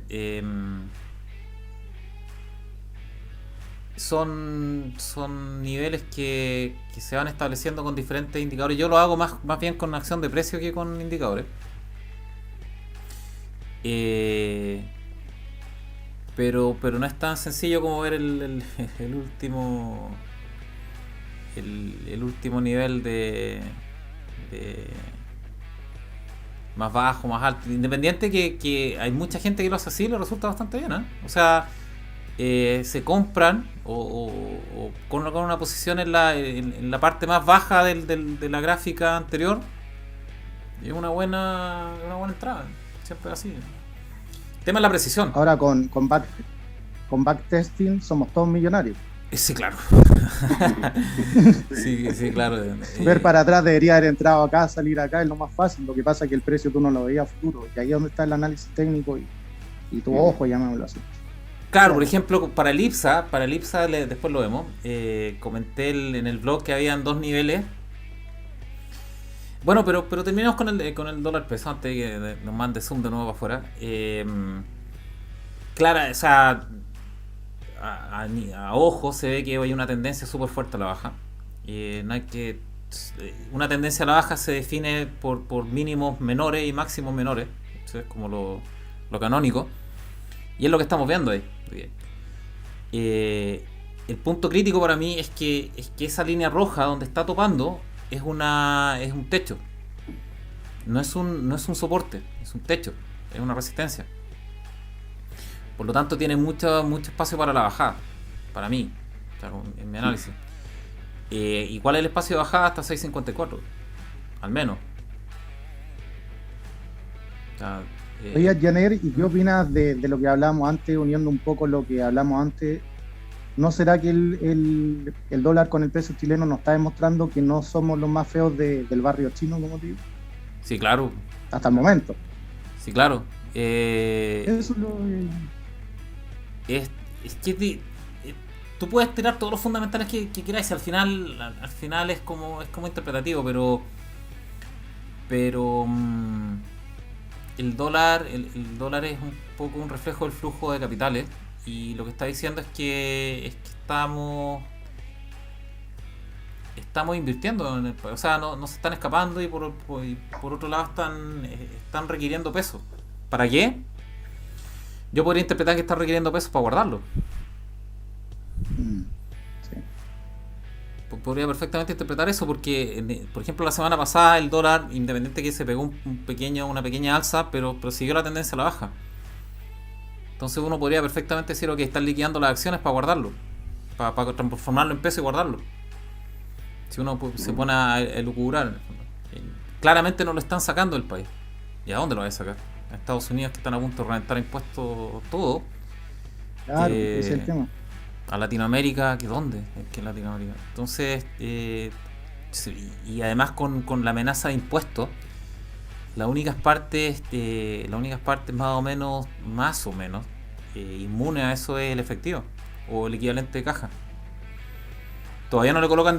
Son niveles que se van estableciendo con diferentes indicadores. Yo lo hago más bien con acción de precio que con indicadores. Pero no es tan sencillo como ver el último nivel de más bajo, más alto, independiente que hay mucha gente que lo hace así y le resulta bastante bien, ¿eh? O sea, se compran o con una posición en la parte más baja de la gráfica anterior y es una buena entrada, siempre así. El tema es la precisión. Ahora con backtesting somos todos millonarios. Sí, claro. sí, claro. Ver para atrás debería haber entrado acá, salir acá, es lo más fácil. Lo que pasa es que el precio tú no lo veías a futuro. Y ahí es donde está el análisis técnico y tu ojo, llamémoslo así. Claro, por ejemplo, para el IPSA después lo vemos. Comenté en el blog que habían 2 niveles. Bueno, pero terminamos con el dólar peso antes de que nos mande Zoom de nuevo para afuera. Claro, o sea, a ojo se ve que hay una tendencia súper fuerte a la baja. No hay que... Una tendencia a la baja se define por mínimos menores y máximos menores. ¿Sí? Es como lo canónico. Y es lo que estamos viendo ahí. El punto crítico para mí es que esa línea roja donde está topando es un techo. No es un soporte, es un techo, es una resistencia. Por lo tanto tiene mucho espacio para la bajada, para mí, o sea, en mi análisis. ¿Y cuál es el espacio de bajada? Hasta 6.54, al menos. O sea, oye, Janer, ¿y qué opinas de lo que hablábamos antes, uniendo un poco lo que hablamos antes? ¿No será que el dólar con el peso chileno nos está demostrando que no somos los más feos del barrio chino, como te digo? Sí, claro. Hasta el momento. Sí, claro. Eso es que tú puedes tirar todos los fundamentales que quieras y al final es como interpretativo, pero el dólar es un poco un reflejo del flujo de capitales y lo que está diciendo es que estamos invirtiendo o sea, no se están escapando y por otro lado están requiriendo peso. ¿Para qué? Yo podría interpretar que está requiriendo pesos para guardarlo. Sí. Podría perfectamente interpretar eso porque, por ejemplo, la semana pasada el dólar, independiente que se pegó una pequeña alza, pero siguió la tendencia a la baja. Entonces uno podría perfectamente decir, ok, están liquidando las acciones para guardarlo, para transformarlo en peso y guardarlo. Si uno se pone a elucubrar, claramente no lo están sacando del país. ¿Y a dónde lo va a sacar? A Estados Unidos, que están a punto de reventar impuestos todo. Claro, ese es el tema. A Latinoamérica, ¿que dónde? Es que en Latinoamérica. Entonces, y además con la amenaza de impuestos, las únicas partes más o menos inmunes a eso es el efectivo o el equivalente de caja. Todavía no le colocan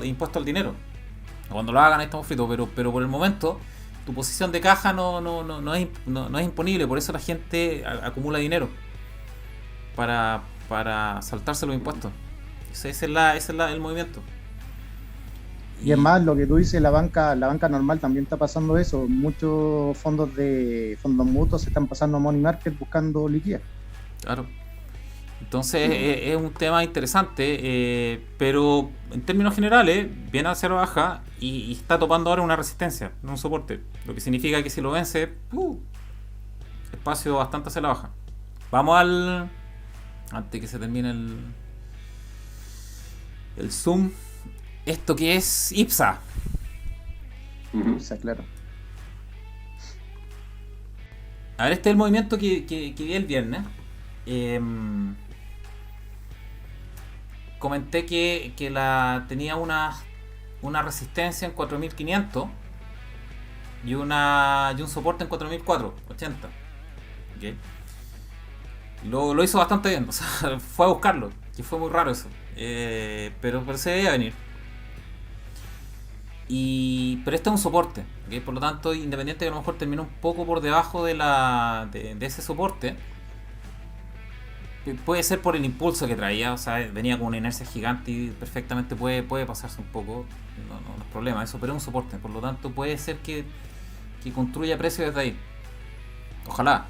impuesto al dinero. Cuando lo hagan ahí estamos fritos, pero por el momento tu posición de caja no es imponible, por eso la gente acumula dinero para saltarse los impuestos. Ese es el movimiento. Y es más, lo que tú dices, la banca normal también está pasando eso. Muchos fondos mutuos se están pasando a money market buscando liquidez. Claro. Entonces es un tema interesante, pero en términos generales viene a cero baja y está topando ahora una resistencia, no un soporte. Lo que significa que si lo vence, espacio bastante hacia la baja. Vamos antes que se termine el Zoom. Esto que es IPSA. IPSA, claro. A ver, este es el movimiento que vi el viernes. Comenté que tenía una resistencia en 4500 y un soporte en 4480. ¿Okay? Lo hizo bastante bien, o sea, fue a buscarlo, que fue muy raro eso, pero se debía venir. Pero este es un soporte, ¿okay? Por lo tanto, independiente de que a lo mejor termine un poco por debajo de ese soporte, puede ser por el impulso que traía, o sea, venía con una inercia gigante y perfectamente puede pasarse un poco, no es problema eso, pero es un soporte, por lo tanto puede ser que construya precio desde ahí, ojalá.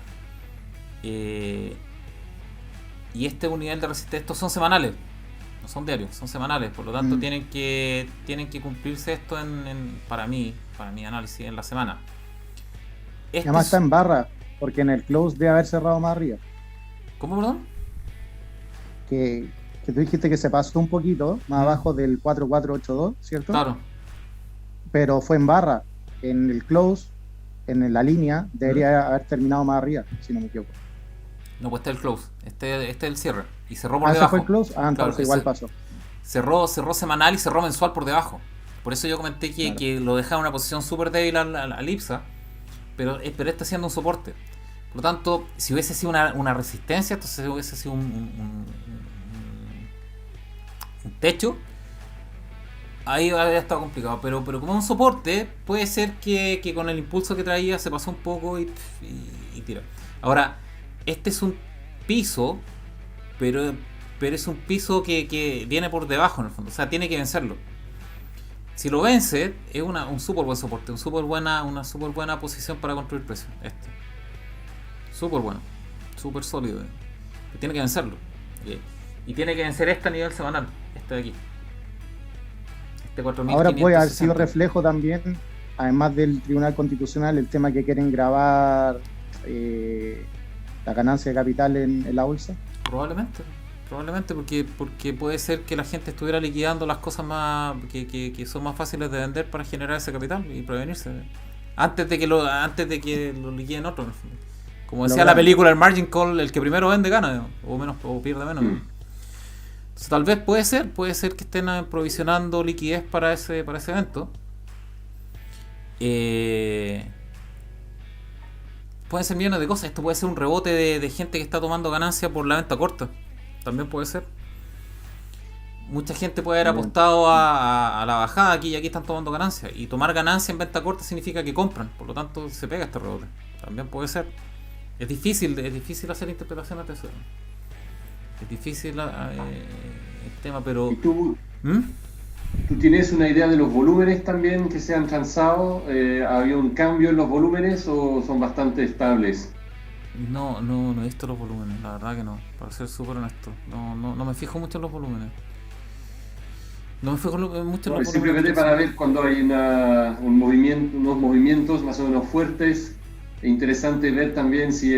Y este es un nivel de resistencia, estos son semanales, no son diarios, son semanales, por lo tanto tienen que cumplirse esto para mi análisis en la semana. Además está en barra, porque en el close debe haber cerrado más arriba. ¿Cómo, perdón? Que tú dijiste que se pasó un poquito más abajo del 4482, ¿cierto? Claro. Pero fue en barra. En el close, en la línea, debería haber terminado más arriba, si no me equivoco. No, pues este es el close. Este es el cierre. Y cerró por debajo. ¿Ese fue el close? Entonces claro, igual pasó. Cerró semanal y cerró mensual por debajo. Por eso yo comenté que lo dejaba en una posición súper débil al IPSA, pero este está siendo un soporte. Por lo tanto, si hubiese sido una resistencia, entonces hubiese sido un techo, ahí habría estado complicado. Pero como es un soporte, puede ser que con el impulso que traía se pasó un poco y tira. Ahora, este es un piso, pero es un piso que viene por debajo en el fondo, o sea, tiene que vencerlo. Si lo vence, es un súper buen soporte, una súper buena posición para construir precio. Súper bueno, súper sólido. Tiene que vencerlo. Y tiene que vencer este a nivel semanal, este de aquí. Este 4.560. Ahora puede haber sido reflejo también, además del Tribunal Constitucional, el tema que quieren grabar la ganancia de capital en la bolsa. Probablemente porque puede ser que la gente estuviera liquidando las cosas más que son más fáciles de vender para generar ese capital y prevenirse antes de que lo liquiden otros. Como decía la película, el margin call, el que primero vende gana o pierde menos. Entonces, tal vez puede ser que estén provisionando liquidez para ese evento. Pueden ser millones de cosas. Esto puede ser un rebote de gente que está tomando ganancia por la venta corta. También puede ser. Mucha gente puede haber apostado a la bajada aquí y aquí están tomando ganancias. Y tomar ganancia en venta corta significa que compran. Por lo tanto, se pega este rebote. También puede ser. Es difícil hacer interpretaciones de eso. Es difícil el tema, pero... ¿Tú tienes una idea de los volúmenes también que se han transado? ¿Ha habido un cambio en los volúmenes o son bastante estables? No he visto los volúmenes, la verdad que no, para ser súper honesto. No me fijo mucho en los volúmenes. No me fijo mucho en No, los es simplemente volúmenes. para ver cuando hay unos movimientos más o menos fuertes. Es interesante ver también si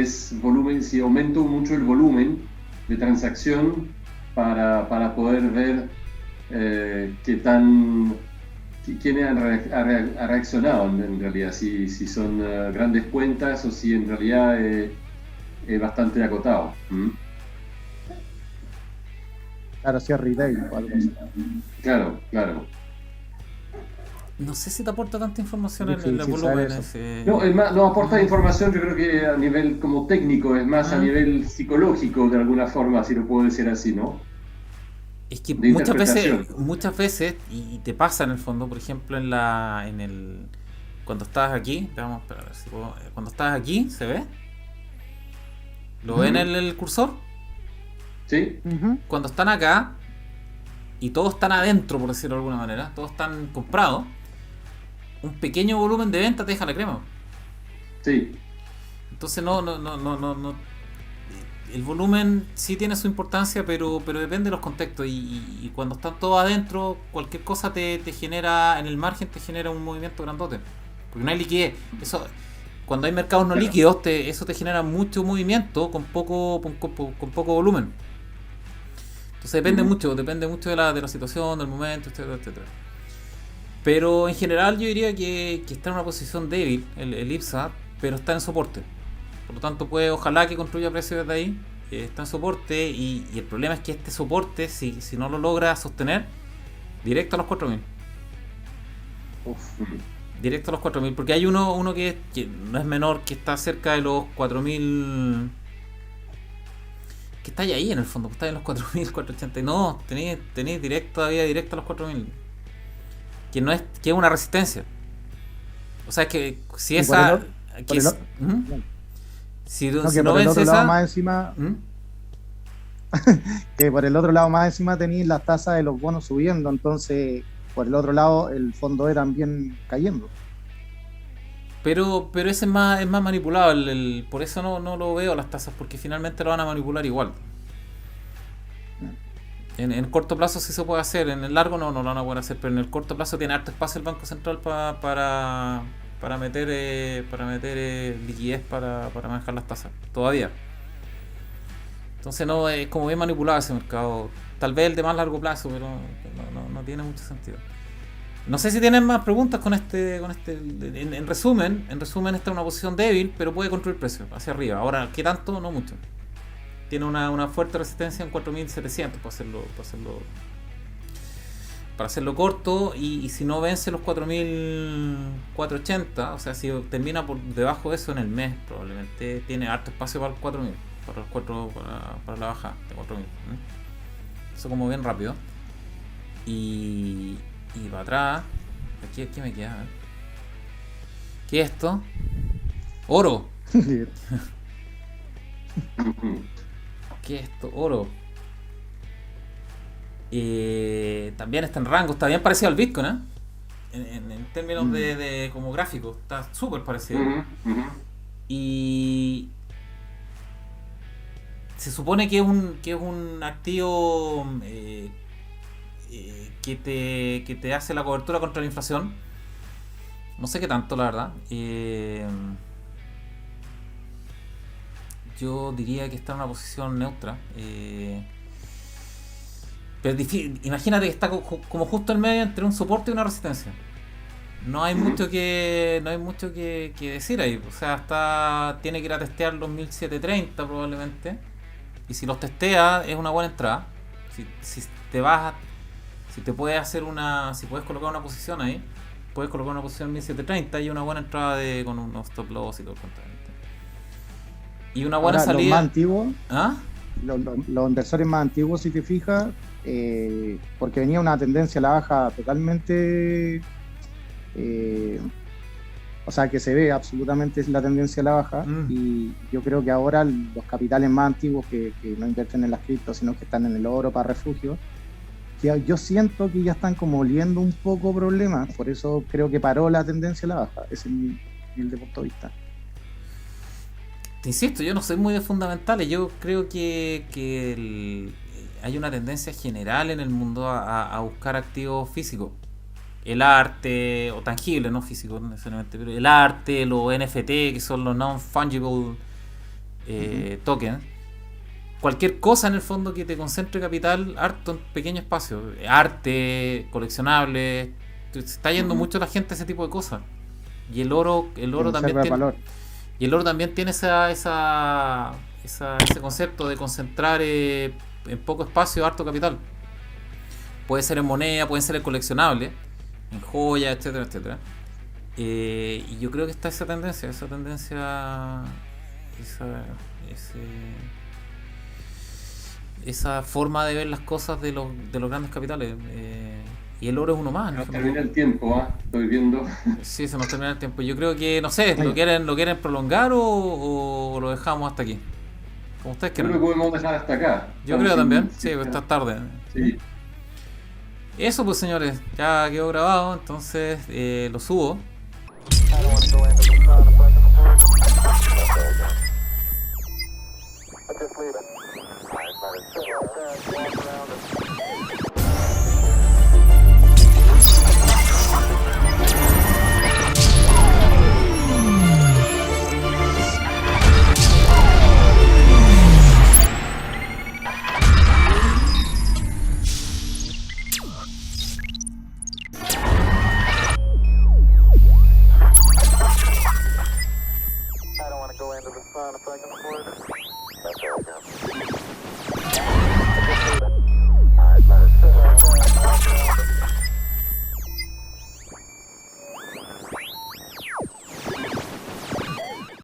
aumento mucho el volumen de transacción para poder ver quién ha reaccionado en realidad, si son grandes cuentas o si en realidad es bastante acotado. Claro, si es retail o algo así. Claro. No sé si te aporta tanta información en el Difícil volumen saber ese. No, no aporta información, yo creo que a nivel como técnico, es más a nivel psicológico de alguna forma, si lo puedo decir así, ¿no? Es que De interpretación. muchas veces, y te pasa en el fondo, por ejemplo, cuando estás aquí, vamos a esperar a ver si puedo, cuando estás aquí, ¿se ve? ¿Lo ven en el cursor? ¿Sí? Cuando están acá, y todos están adentro, por decirlo de alguna manera, todos están comprados, un pequeño volumen de venta te deja la crema. Sí. Entonces no. El volumen sí tiene su importancia, pero depende de los contextos. Y cuando están todos adentro, cualquier cosa te genera, en el margen te genera un movimiento grandote. Porque no hay liquidez. Eso, cuando hay mercados no líquidos, eso te genera mucho movimiento con poco volumen. Entonces depende mucho de la situación, del momento, etcétera. Pero en general yo diría que está en una posición débil el IPSA, pero está en soporte. Por lo tanto, ojalá que construya precio desde ahí. Está en soporte y el problema es que este soporte, si no lo logra sostener, directo a los 4.000. Directo a los 4.000, porque hay uno que no es menor, que está cerca de los 4.000. Que está ahí en el fondo, está en los 4.000, 480. No, tenéis todavía directo a los 4.000. Que es una resistencia. O sea, es que si esa. Si no vence esa. Más encima, que por el otro lado más encima tenéis las tasas de los bonos subiendo, entonces por el otro lado el fondo E también cayendo. Pero ese es más manipulado, por eso no lo veo las tasas, porque finalmente lo van a manipular igual. En corto plazo sí se puede hacer, en el largo no lo van a poder hacer, pero en el corto plazo tiene harto espacio el Banco Central para meter liquidez para manejar las tasas, todavía. Entonces no es como bien manipulado ese mercado. Tal vez el de más largo plazo, pero no tiene mucho sentido. No sé si tienen más preguntas con este. En resumen, esta es una posición débil, pero puede construir precio hacia arriba. Ahora, ¿qué tanto? No mucho. Tiene una fuerte resistencia en 4.700 para hacerlo corto, y si no vence los 4.480, o sea, si termina por debajo de eso en el mes, probablemente tiene harto espacio para el 4.000, para la baja de 4.000. Eso como bien rápido. Y para atrás, aquí me queda, a ver. ¿Qué es esto? Oro. ¿Qué es esto? Oro. También está en rango, está bien parecido al Bitcoin, ¿eh? En términos de como gráfico, está súper parecido. Y se supone que es un activo que te hace la cobertura contra la inflación. No sé qué tanto, la verdad. Yo diría que está en una posición neutra. Pero imagínate que está como justo en medio entre un soporte y una resistencia. No hay mucho que decir ahí. O sea, tiene que ir a testear los 1730 probablemente. Y si los testea, es una buena entrada. Si te puedes si puedes colocar una posición ahí, puedes colocar una posición en 1730 y una buena entrada con unos stop loss y todo el contenido. Y una buena salida. Los más antiguos, ¿ah? Los inversores más antiguos, si te fijas, porque venía una tendencia a la baja totalmente, o sea, que se ve absolutamente la tendencia a la baja, y yo creo que ahora los capitales más antiguos que no invierten en las criptos, sino que están en el oro para refugio, yo siento que ya están como oliendo un poco problemas, por eso creo que paró la tendencia a la baja. Ese es mi punto de vista. Te insisto, yo no soy muy de fundamentales. Yo creo que hay una tendencia general en el mundo a buscar activos físicos. El arte, o tangible, no físico necesariamente, pero el arte, los NFT, que son los non-fungible tokens. Cualquier cosa en el fondo que te concentre capital harto en pequeño espacio. Arte, coleccionables. Se está yendo mucho la gente a ese tipo de cosas. Y el oro también tiene. Valor. Y el oro también tiene ese concepto de concentrar en poco espacio harto capital. Puede ser en moneda, puede ser en coleccionable, en joyas, etcétera, etcétera. Y yo creo que está esa tendencia, esa forma de ver las cosas de los grandes capitales. Y el oro es uno más. No termina el tiempo, estoy viendo. Sí, se nos termina el tiempo. Yo creo que, no sé, ¿lo quieren prolongar o lo dejamos hasta aquí? Como ustedes Creo quieran. que podemos dejar hasta acá. Yo creo también, sí, pues está tarde. Sí. Eso pues, señores, ya quedó grabado, entonces lo subo. Just leave it.